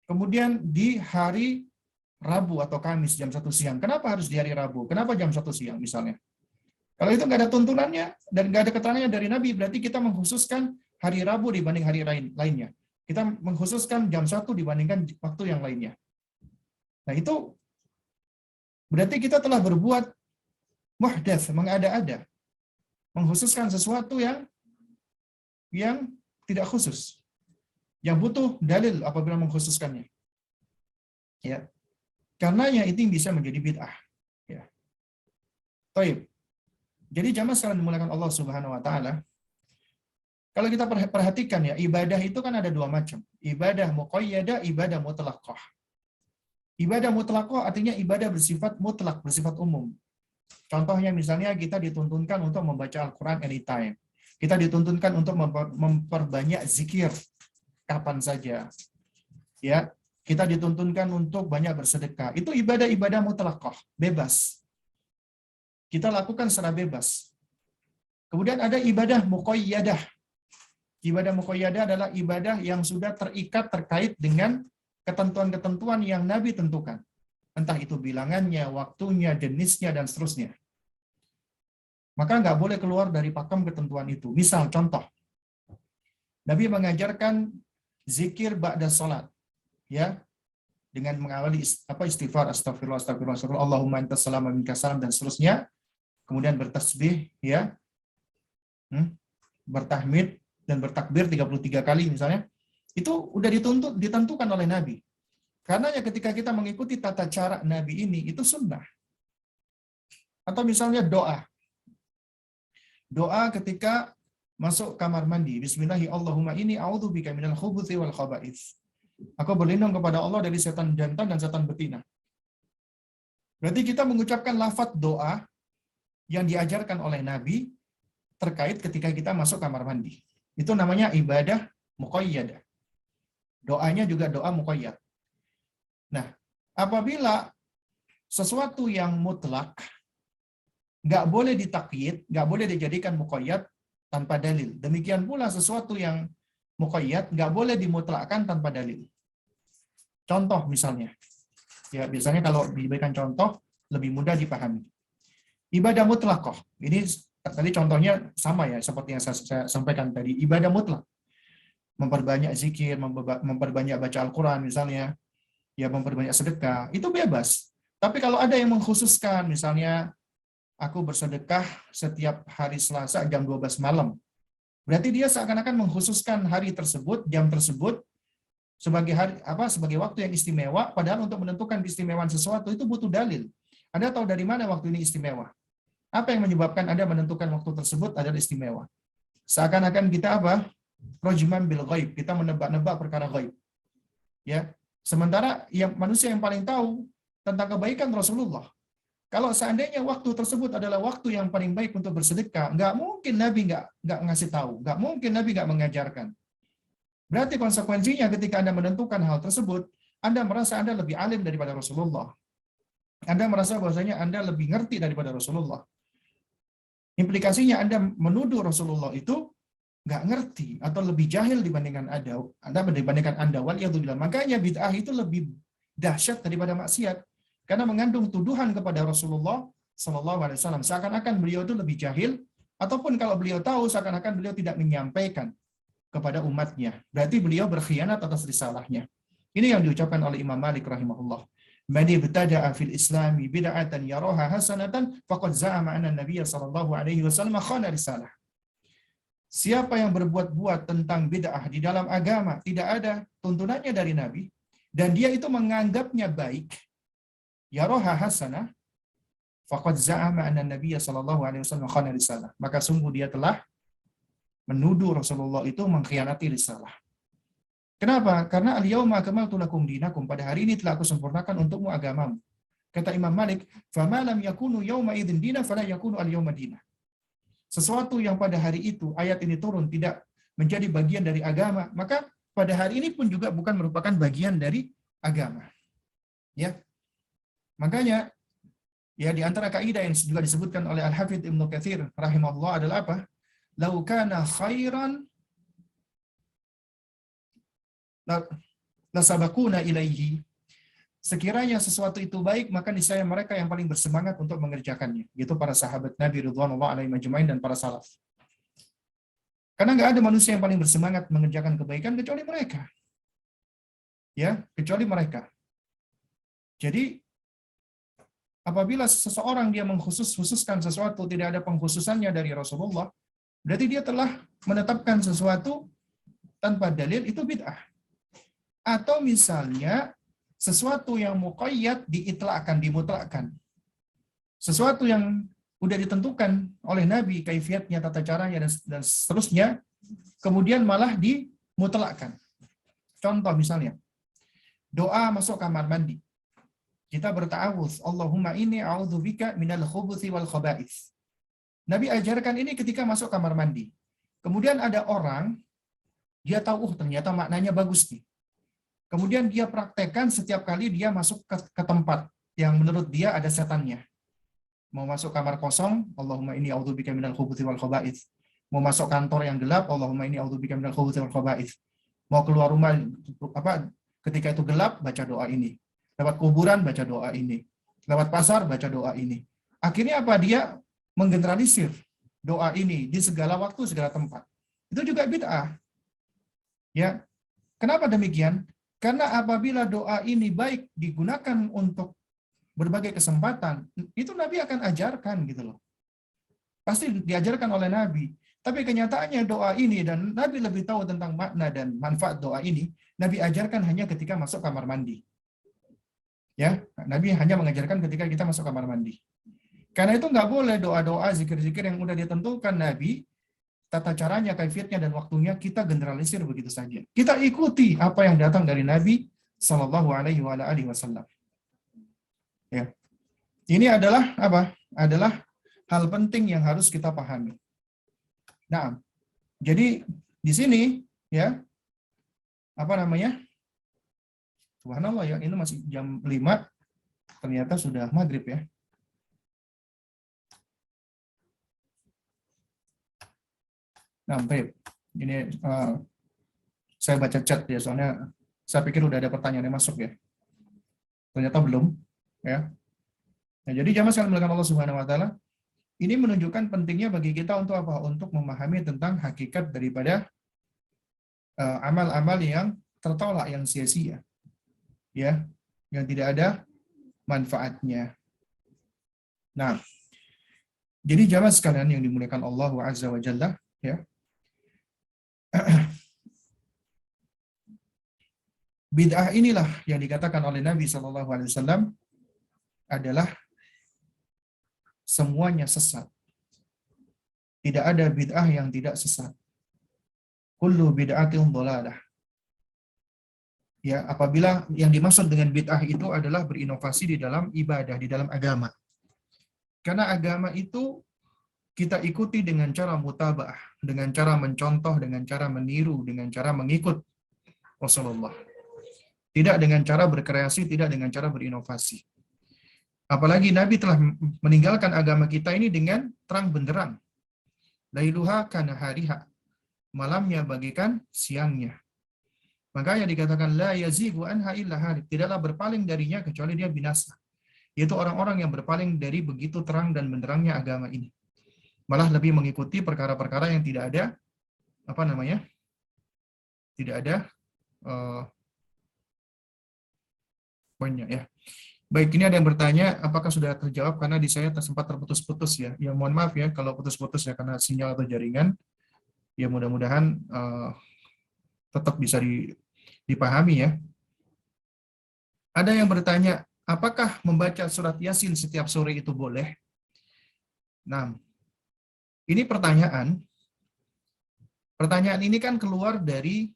Kemudian di hari Rabu atau Kamis jam 1 siang. Kenapa harus di hari Rabu? Kenapa jam 1 siang misalnya? Kalau itu nggak ada tuntunannya dan nggak ada keterangannya dari Nabi, berarti kita mengkhususkan hari Rabu dibanding hari lainnya. Kita mengkhususkan jam 1 dibandingkan waktu yang lainnya. Nah itu berarti kita telah berbuat muhdats, mengada-ada. Mengkhususkan sesuatu yang tidak khusus. Yang butuh dalil apabila mengkhususkannya. Ya. Karenanya itu bisa menjadi bid'ah. Ya. Baik. Jadi jamaah sekalian dimuliakan Allah Subhanahu wa taala. Kalau kita perhatikan ya, ibadah itu kan ada dua macam. Ibadah muqayyadah, ibadah mutlaqah. Ibadah mutlaqah artinya ibadah bersifat mutlak, bersifat umum. Contohnya misalnya kita dituntunkan untuk membaca Al-Quran anytime. Kita dituntunkan untuk memperbanyak zikir kapan saja. Ya, Kita dituntunkan untuk banyak bersedekah. Itu ibadah-ibadah mutlaqah, bebas. Kita lakukan secara bebas. Kemudian ada ibadah muqayyadah. Ibadah muqayyadah adalah ibadah yang sudah terikat terkait dengan ketentuan-ketentuan yang Nabi tentukan. Entah itu bilangannya, waktunya, jenisnya, dan seterusnya. Maka nggak boleh keluar dari pakem ketentuan itu. Misal, contoh. Nabi mengajarkan zikir ba'da salat. Ya, dengan mengawali istighfar, astagfirullah, astagfirullah, astagfirullah, Allahumma antas salam wa minkas salam, dan seterusnya. Kemudian bertasbih, ya, bertahmid dan bertakbir 33 kali misalnya. Itu udah ditentukan oleh Nabi. Karena ya ketika kita mengikuti tata cara Nabi ini, itu sunnah. Atau misalnya doa. Doa ketika masuk kamar mandi. Bismillahi Allahumma inni a'udzubika minal khubuthi wal khaba'ith. Aku berlindung kepada Allah dari setan jantan dan setan betina. Berarti kita mengucapkan lafaz doa yang diajarkan oleh Nabi terkait ketika kita masuk kamar mandi. Itu namanya ibadah muqayyadah. Doanya juga doa muqayyad. Nah, apabila sesuatu yang mutlak nggak boleh ditakyid, nggak boleh dijadikan muqayyad tanpa dalil. Demikian pula sesuatu yang muqayyad nggak boleh dimutlakkan tanpa dalil. Contoh misalnya, ya biasanya kalau diberikan contoh lebih mudah dipahami. Ibadah mutlaqah. Ini tadi contohnya sama ya seperti yang saya sampaikan tadi. Ibadah mutlak. Memperbanyak zikir, memperbanyak baca Al-Quran misalnya, ya memperbanyak sedekah, itu bebas. Tapi kalau ada yang mengkhususkan, misalnya aku bersedekah setiap hari Selasa jam 12 malam. Berarti dia seakan-akan mengkhususkan hari tersebut, jam tersebut sebagai waktu yang istimewa, padahal untuk menentukan keistimewaan sesuatu itu butuh dalil. Anda tahu dari mana waktu ini istimewa? Apa yang menyebabkan Anda menentukan waktu tersebut adalah istimewa? Seakan-akan kita apa? Rajman bil ghaib, kita menebak-nebak perkara ghaib. Ya. Sementara manusia yang paling tahu tentang kebaikan Rasulullah. Kalau seandainya waktu tersebut adalah waktu yang paling baik untuk bersedekah, nggak mungkin Nabi nggak ngasih tahu, nggak mungkin Nabi nggak mengajarkan. Berarti konsekuensinya ketika Anda menentukan hal tersebut, Anda merasa Anda lebih alim daripada Rasulullah. Anda merasa bahwasanya Anda lebih ngerti daripada Rasulullah. Implikasinya Anda menuduh Rasulullah itu nggak ngerti atau lebih jahil dibandingkan Anda. Waliyadzubillah. Makanya bid'ah itu lebih dahsyat daripada maksiat. Karena mengandung tuduhan kepada Rasulullah SAW. Seakan-akan beliau itu lebih jahil, ataupun kalau beliau tahu, seakan-akan beliau tidak menyampaikan kepada umatnya. Berarti beliau berkhianat atas risalahnya. Ini yang diucapkan oleh Imam Malik rahimahullah. Man ibtada'a fil islami bid'atan yaraha hasanatan faqad za'ama anna Nabiy sallallahu alaihi wasallam khana risalah. Siapa yang berbuat-buat tentang bid'ah di dalam agama, tidak ada tuntunannya dari Nabi, dan dia itu menganggapnya baik, yaraha hasanah, faqad za'ama anna Nabiy sallallahu alaihi wasallam khana risalah. Maka sungguh dia telah menuduh Rasulullah itu mengkhianati risalah. Kenapa? Karena al-yauma akmaltu lakum dinakum, pada hari ini telah aku sempurnakan untukmu agamamu. Kata Imam Malik, "Fama lam yakunu yauma idzin dina fala yakunu al-yauma dina." Sesuatu yang pada hari itu ayat ini turun tidak menjadi bagian dari agama, maka pada hari ini pun juga bukan merupakan bagian dari agama. Ya. Makanya ya di antara kaidah yang juga disebutkan oleh Al-Hafidz Ibnu Katsir rahimahullah adalah apa? Lau kana khairan lasabaquna ilaihi. Sekiranya sesuatu itu baik, maka niscaya mereka yang paling bersemangat untuk mengerjakannya. Yaitu para sahabat Nabi radhiyallahu alaihim ajmain dan para salaf. Karena nggak ada manusia yang paling bersemangat mengerjakan kebaikan kecuali mereka. Ya, kecuali mereka. Jadi apabila seseorang dia mengkhususkan sesuatu, tidak ada pengkhususannya dari Rasulullah, berarti dia telah menetapkan sesuatu tanpa dalil, itu bid'ah. Atau misalnya sesuatu yang muqayyad diitlakkan, dimutlakkan. Sesuatu yang udah ditentukan oleh Nabi, kaifiatnya, tata caranya, dan seterusnya, kemudian malah dimutlakkan. Contoh misalnya, doa masuk kamar mandi. Kita berta'awudz, Allahumma inni a'udzubika minal khubuthi wal khaba'ith. Nabi ajarkan ini ketika masuk kamar mandi. Kemudian ada orang, dia tahu, ternyata maknanya bagus nih. Kemudian dia praktekkan setiap kali dia masuk ke tempat yang menurut dia ada setannya. Mau masuk kamar kosong, Allahumma inni a'udzubika minal khubuthi wal khaba'its. Mau masuk kantor yang gelap, Allahumma inni a'udzubika minal khubuthi wal khaba'its. Mau keluar rumah ketika itu gelap, baca doa ini. Lewat kuburan, baca doa ini. Lewat pasar, baca doa ini. Akhirnya apa? Dia menggeneralisir doa ini di segala waktu, segala tempat. Itu juga bid'ah. Ya. Kenapa demikian? Karena apabila doa ini baik digunakan untuk berbagai kesempatan, itu Nabi akan ajarkan gitu loh. Pasti diajarkan oleh Nabi. Tapi kenyataannya doa ini, dan Nabi lebih tahu tentang makna dan manfaat doa ini, Nabi ajarkan hanya ketika masuk kamar mandi. Ya, Nabi hanya mengajarkan ketika kita masuk kamar mandi. Karena itu nggak boleh doa-doa, zikir-zikir yang udah ditentukan Nabi, tata caranya, kaifiatnya, dan waktunya kita generalisir begitu saja. Kita ikuti apa yang datang dari Nabi Shallallahu Alaihi Wasallam. Ya, ini adalah apa? Adalah hal penting yang harus kita pahami. Nah, jadi di sini ya apa namanya? Subhanallah ya, ini masih jam 5, ternyata sudah maghrib ya. Nah, baik. Ini saya baca chat ya, soalnya saya pikir udah ada pertanyaan yang masuk ya. Ternyata belum, ya. Nah, jadi jamaah sekalian melakukan Allah Subhanahu wa taala, ini menunjukkan pentingnya bagi kita untuk apa? Untuk memahami tentang hakikat daripada amal-amal yang tertolak, yang sia-sia. Ya, yang tidak ada manfaatnya. Nah, jadi jamaah sekalian yang dimuliakan Allah Azza wa Jalla, ya. Bid'ah inilah yang dikatakan oleh Nabi Shallallahu Alaihi Wasallam adalah semuanya sesat. Tidak ada bid'ah yang tidak sesat. Kullu bid'atin dhalalah. Ya, apabila yang dimaksud dengan bid'ah itu adalah berinovasi di dalam ibadah, di dalam agama. Karena agama itu kita ikuti dengan cara mutaba'ah, dengan cara mencontoh, dengan cara meniru, dengan cara mengikut Rasulullah. Tidak dengan cara berkreasi, tidak dengan cara berinovasi. Apalagi Nabi telah meninggalkan agama kita ini dengan terang benderang. Lailuha kana hariha. Malamnya bagikan siangnya. Makanya dikatakan la yazighu anha illa halik. Tidaklah berpaling darinya kecuali dia binasa. Yaitu orang-orang yang berpaling dari begitu terang dan benderangnya agama ini. Malah lebih mengikuti perkara-perkara yang tidak ada tidak ada poinnya ya. Baik, ini ada yang bertanya apakah sudah terjawab karena di saya sempat terputus-putus ya. Ya mohon maaf ya kalau putus-putus ya karena sinyal atau jaringan. Ya mudah-mudahan tetap bisa dipahami ya. Ada yang bertanya, apakah membaca surat Yasin setiap sore itu boleh? Nah, ini pertanyaan. Pertanyaan ini kan keluar dari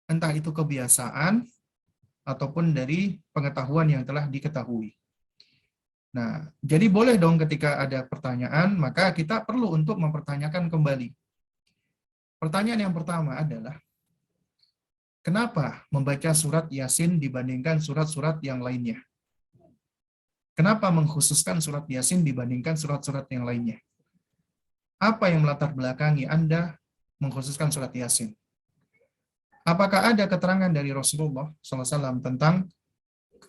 entah itu kebiasaan ataupun dari pengetahuan yang telah diketahui. Nah, jadi boleh dong ketika ada pertanyaan, maka kita perlu untuk mempertanyakan kembali. Pertanyaan yang pertama adalah, kenapa membaca surat Yasin dibandingkan surat-surat yang lainnya? Kenapa mengkhususkan surat Yasin dibandingkan surat-surat yang lainnya? Apa yang melatar belakangi Anda mengkhususkan surat Yasin? Apakah ada keterangan dari Rasulullah SAW tentang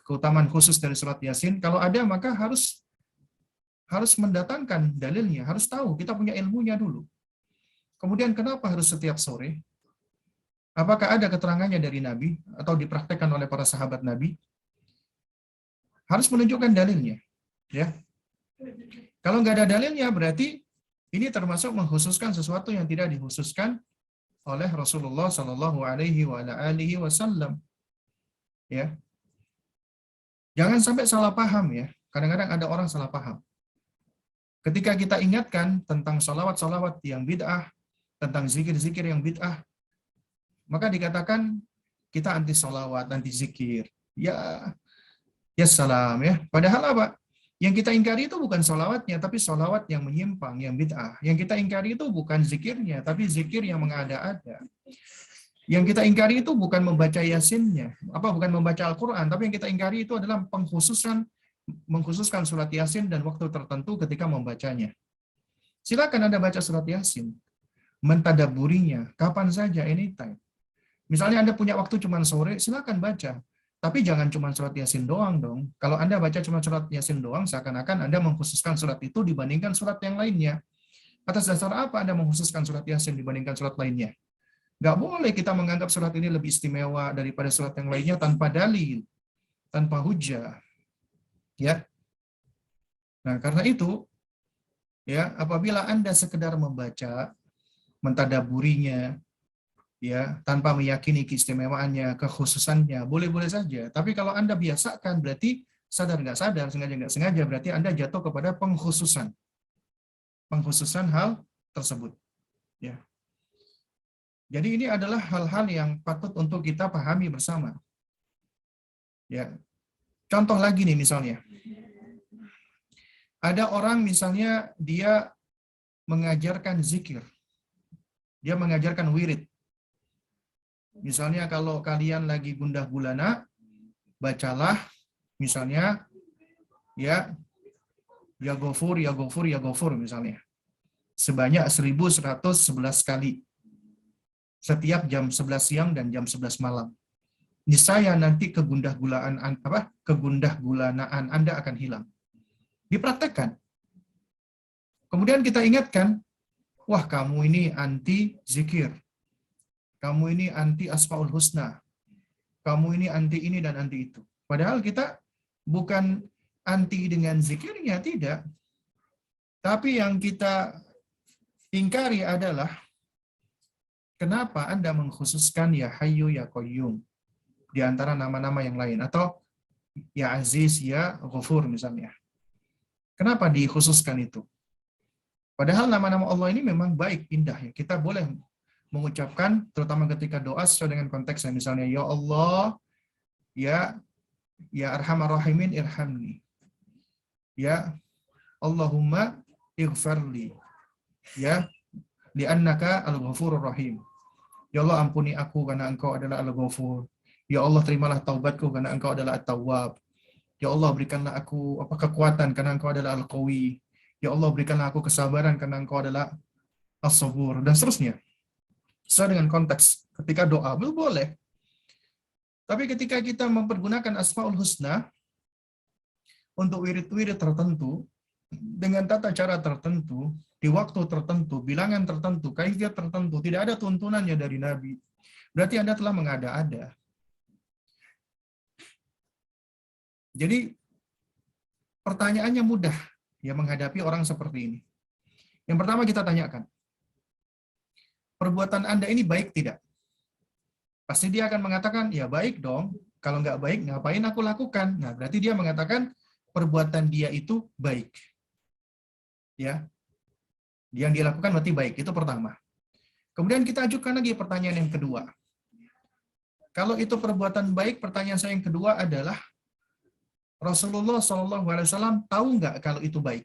keutamaan khusus dari surat Yasin? Kalau ada, maka harus mendatangkan dalilnya, harus tahu, kita punya ilmunya dulu. Kemudian kenapa harus setiap sore? Apakah ada keterangannya dari Nabi atau dipraktekkan oleh para sahabat Nabi? Harus menunjukkan dalilnya. Ya. Kalau nggak ada dalilnya, berarti ini termasuk mengkhususkan sesuatu yang tidak dikhususkan oleh Rasulullah Shallallahu Alaihi Wasallam. Ya, jangan sampai salah paham ya. Kadang-kadang ada orang salah paham. Ketika kita ingatkan tentang salawat-salawat yang bid'ah, tentang zikir-zikir yang bid'ah, maka dikatakan kita anti salawat, anti zikir. Ya salam ya. Padahal apa? Yang kita ingkari itu bukan salawatnya, tapi salawat yang menyimpang, yang bid'ah. Yang kita ingkari itu bukan zikirnya, tapi zikir yang mengada-ada. Yang kita ingkari itu bukan membaca Yasinnya, bukan membaca Al-Quran, tapi yang kita ingkari itu adalah mengkhususkan surat Yasin dan waktu tertentu ketika membacanya. Silakan Anda baca surat Yasin, mentadaburinya kapan saja, anytime. Misalnya Anda punya waktu cuma sore, silakan baca. Tapi jangan cuma surat Yasin doang dong. Kalau Anda baca cuma surat Yasin doang, seakan-akan Anda mengkhususkan surat itu dibandingkan surat yang lainnya. Atas dasar apa Anda mengkhususkan surat Yasin dibandingkan surat lainnya? Nggak boleh kita menganggap surat ini lebih istimewa daripada surat yang lainnya tanpa dalil, tanpa hujah. Ya. Nah, karena itu, ya, apabila Anda sekedar membaca, mentadaburinya, ya, tanpa meyakini keistimewaannya, kekhususannya, boleh-boleh saja. Tapi kalau Anda biasakan, berarti sadar nggak sadar, sengaja nggak sengaja, berarti Anda jatuh kepada pengkhususan hal tersebut. Ya. Jadi ini adalah hal-hal yang patut untuk kita pahami bersama. Ya. Contoh lagi nih misalnya. Ada orang misalnya dia mengajarkan zikir. Dia mengajarkan wirid. Misalnya kalau kalian lagi gundah gulana, bacalah misalnya ya Ghafur, ya Ghafur, ya Ghafur misalnya. Sebanyak 1111 kali. Setiap jam 11 siang dan jam 11 malam. Niscaya nanti kegundah gulanaan Anda akan hilang. Dipraktekkan. Kemudian kita ingatkan, wah kamu ini anti zikir. Kamu ini anti asmaul husna. Kamu ini anti ini dan anti itu. Padahal kita bukan anti dengan zikirnya, tidak. Tapi yang kita ingkari adalah kenapa Anda mengkhususkan ya Hayyu ya Qayyum di antara nama-nama yang lain, atau ya Aziz ya Ghafur misalnya. Kenapa dikhususkan itu? Padahal nama-nama Allah ini memang baik, indah ya. Kita boleh mengucapkan terutama ketika doa sesuai dengan konteksnya, misalnya ya Allah ya Arhamar Rahimin irhamni. Ya Allahumma ighfarli. Ya li'annaka al-ghafurur rahim. Ya Allah ampuni aku karena engkau adalah al-ghafur. Ya Allah terimalah taubatku karena engkau adalah at-tawwab. Ya Allah berikanlah aku kekuatan karena engkau adalah al-qawi. Ya Allah berikanlah aku kesabaran karena engkau adalah as-sabur, dan seterusnya. Sesuai dengan konteks. Ketika doa boleh. Tapi ketika kita mempergunakan Asmaul Husna untuk wirid-wirid tertentu, dengan tata cara tertentu, di waktu tertentu, bilangan tertentu, kaifiat tertentu, tidak ada tuntunannya dari Nabi, berarti Anda telah mengada-ada. Jadi pertanyaannya mudah ya menghadapi orang seperti ini. Yang pertama kita tanyakan, perbuatan Anda ini baik tidak? Pasti dia akan mengatakan, ya baik dong. Kalau nggak baik, ngapain aku lakukan? Nah, berarti dia mengatakan perbuatan dia itu baik. Ya, yang dia lakukan berarti baik. Itu pertama. Kemudian kita ajukan lagi pertanyaan yang kedua. Kalau itu perbuatan baik, pertanyaan saya yang kedua adalah, Rasulullah SAW tahu nggak kalau itu baik?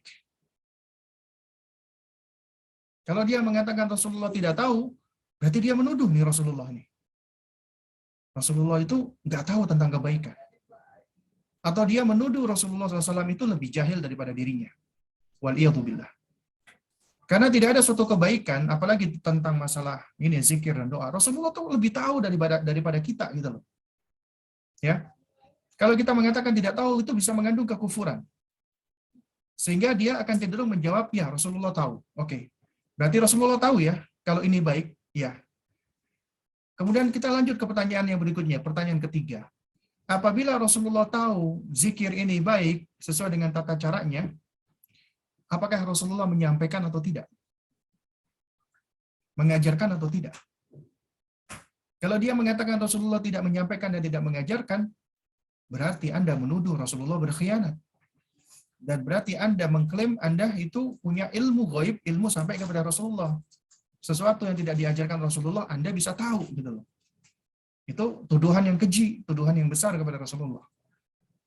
Kalau dia mengatakan Rasulullah tidak tahu, berarti dia menuduh nih Rasulullah nih. Rasulullah itu nggak tahu tentang kebaikan. Atau dia menuduh Rasulullah SAW itu lebih jahil daripada dirinya. Waliyadzubillah. Karena tidak ada suatu kebaikan, apalagi tentang masalah ini zikir dan doa. Rasulullah itu lebih tahu daripada kita gitu loh. Ya. Kalau kita mengatakan tidak tahu, itu bisa mengandung kekufuran. Sehingga dia akan cenderung menjawab, ya Rasulullah tahu. Oke. Berarti Rasulullah tahu ya, kalau ini baik, ya. Kemudian kita lanjut ke pertanyaan yang berikutnya, pertanyaan ketiga. Apabila Rasulullah tahu zikir ini baik sesuai dengan tata caranya, apakah Rasulullah menyampaikan atau tidak? Mengajarkan atau tidak? Kalau dia mengatakan Rasulullah tidak menyampaikan dan tidak mengajarkan, berarti Anda menuduh Rasulullah berkhianat. Dan berarti Anda mengklaim Anda itu punya ilmu gaib, ilmu sampai kepada Rasulullah. Sesuatu yang tidak diajarkan Rasulullah, Anda bisa tahu gitu loh. Itu tuduhan yang keji, tuduhan yang besar kepada Rasulullah.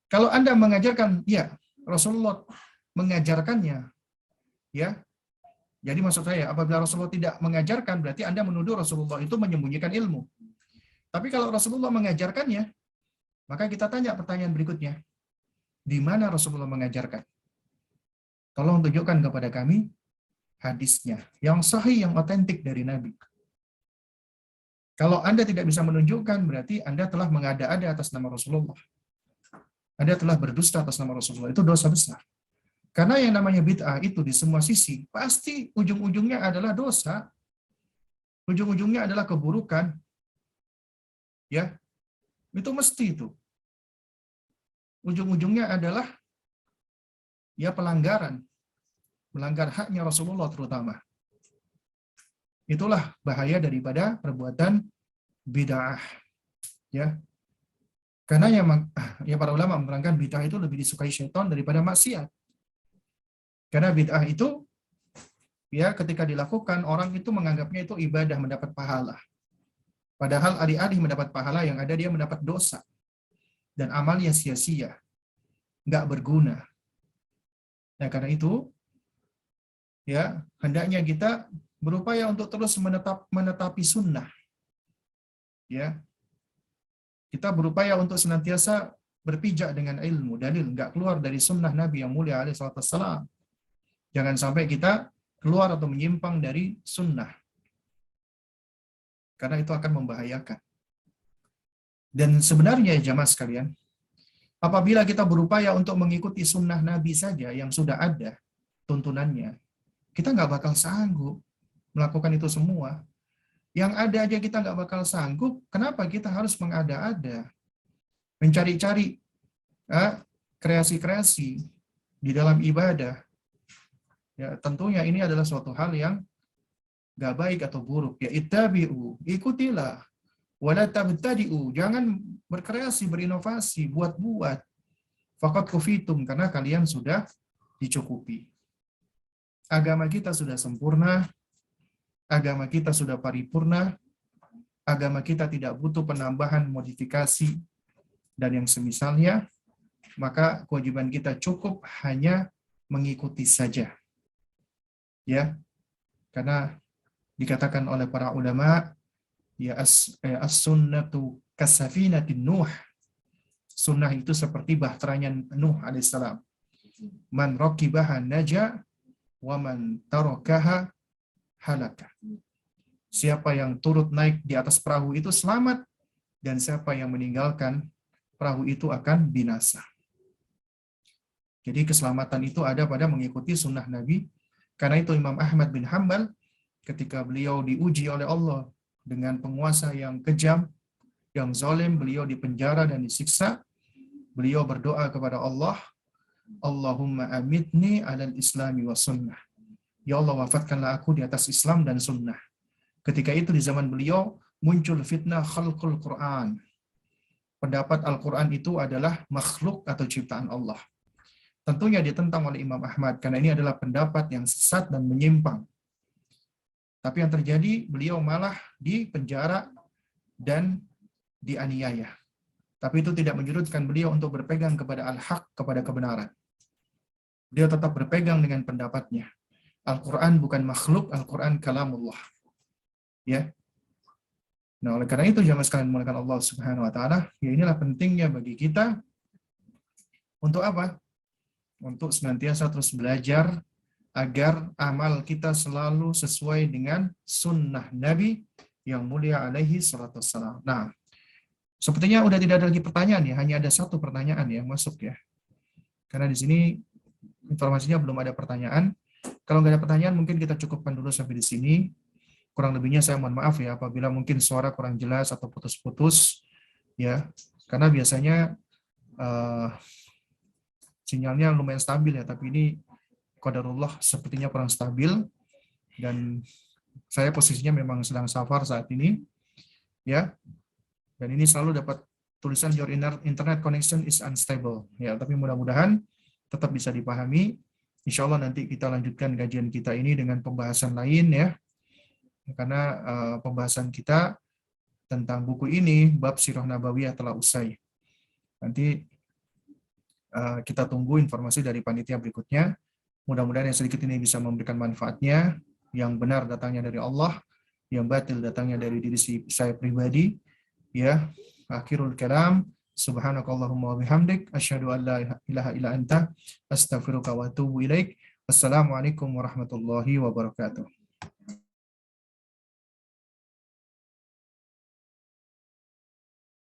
Kalau Anda mengajarkan, ya Rasulullah mengajarkannya, ya. Jadi maksud saya, apabila Rasulullah tidak mengajarkan, berarti Anda menuduh Rasulullah itu menyembunyikan ilmu. Tapi kalau Rasulullah mengajarkannya, maka kita tanya pertanyaan berikutnya. Di mana Rasulullah mengajarkan? Tolong tunjukkan kepada kami hadisnya yang sahih, yang otentik dari Nabi. Kalau Anda tidak bisa menunjukkan, berarti Anda telah mengada-ada atas nama Rasulullah. Anda telah berdusta atas nama Rasulullah. Itu dosa besar. Karena yang namanya bid'ah itu di semua sisi, pasti ujung-ujungnya adalah dosa. Ujung-ujungnya adalah keburukan. Ya, itu mesti itu. Ujung-ujungnya adalah ya pelanggaran. Melanggar haknya Rasulullah terutama. Itulah bahaya daripada perbuatan bid'ah. Ya. Karena yang para ulama menerangkan bid'ah itu lebih disukai syaitan daripada maksiat. Karena bid'ah itu ya ketika dilakukan orang itu menganggapnya itu ibadah, mendapat pahala. Padahal alih-alih mendapat pahala, yang ada dia mendapat dosa. Dan amalnya sia-sia. Nggak berguna. Nah, karena itu ya hendaknya kita berupaya untuk terus menetapi sunnah. Ya, kita berupaya untuk senantiasa berpijak dengan ilmu, dalil, nggak keluar dari sunnah Nabi yang mulia alaihi salatu wassalam. Jangan sampai kita keluar atau menyimpang dari sunnah. Karena itu akan membahayakan. Dan sebenarnya jamaah sekalian, apabila kita berupaya untuk mengikuti sunnah Nabi saja yang sudah ada tuntunannya, kita nggak bakal sanggup melakukan itu semua. Yang ada aja kita nggak bakal sanggup, kenapa kita harus mengada-ada? Mencari-cari kreasi-kreasi di dalam ibadah. Ya, tentunya ini adalah suatu hal yang nggak baik atau buruk. Ya, ittabi'u, ikutilah. Wala tabtadi'u, jangan berkreasi, berinovasi, buat-buat. Faqad kufitum, karena kalian sudah dicukupi. Agama kita sudah sempurna, agama kita sudah paripurna, agama kita tidak butuh penambahan, modifikasi, dan yang semisalnya, maka kewajiban kita cukup hanya mengikuti saja. Ya, karena dikatakan oleh para ulama, ya as-sunnatu kasafinatin Nuh. Sunnah itu seperti bahteranya Nuh alaihissalam. Man raqibaha naja, wa man tarakaha halaka. Siapa yang turut naik di atas perahu itu selamat, dan siapa yang meninggalkan perahu itu akan binasa. Jadi keselamatan itu ada pada mengikuti sunnah Nabi. Karena itu Imam Ahmad bin Hanbal ketika beliau diuji oleh Allah dengan penguasa yang kejam, yang zalim, beliau dipenjara dan disiksa, beliau berdoa kepada Allah, Allahumma amitni alal islami wa sunnah. Ya Allah, wafatkanlah aku di atas Islam dan sunnah. Ketika itu di zaman beliau muncul fitnah khalqul Quran. Pendapat Al-Quran itu adalah makhluk atau ciptaan Allah. Tentunya ditentang oleh Imam Ahmad, karena ini adalah pendapat yang sesat dan menyimpang. Tapi yang terjadi, beliau malah dipenjara dan dianiaya. Tapi itu tidak menyurutkan beliau untuk berpegang kepada al-haq, kepada kebenaran. Beliau tetap berpegang dengan pendapatnya. Al-Quran bukan makhluk, Al-Quran kalamullah. Ya. Nah, oleh karena itu jamaah sekalian dimuliakan Allah Subhanahu wa taala, ya inilah pentingnya bagi kita untuk apa? Untuk senantiasa terus belajar agar amal kita selalu sesuai dengan sunnah Nabi yang mulia alaihi salatu wassalam. Nah, sepertinya udah tidak ada lagi pertanyaan ya, hanya ada satu pertanyaan yang masuk ya. Karena di sini informasinya belum ada pertanyaan. Kalau nggak ada pertanyaan mungkin kita cukupkan dulu sampai di sini. Kurang lebihnya saya mohon maaf ya apabila mungkin suara kurang jelas atau putus-putus ya. Karena biasanya sinyalnya lumayan stabil ya, tapi ini qadarullah sepertinya kurang stabil dan saya posisinya memang sedang safar saat ini ya. Dan ini selalu dapat tulisan your internet connection is unstable ya, tapi mudah-mudahan tetap bisa dipahami. Insya Allah nanti kita lanjutkan kajian kita ini dengan pembahasan lain ya. Karena pembahasan kita tentang buku ini bab Sirah Nabawiyah telah usai. Nanti kita tunggu informasi dari panitia berikutnya. Mudah-mudahan yang sedikit ini bisa memberikan manfaatnya. Yang benar datangnya dari Allah, yang batil datangnya dari diri saya pribadi. Ya, akhirul kalam. Subhanakallahumma wa bihamdik asyhadu an la ilaha illa anta astaghfiruka wa atubu ilaik. Wassalamualaikum warahmatullahi wabarakatuh.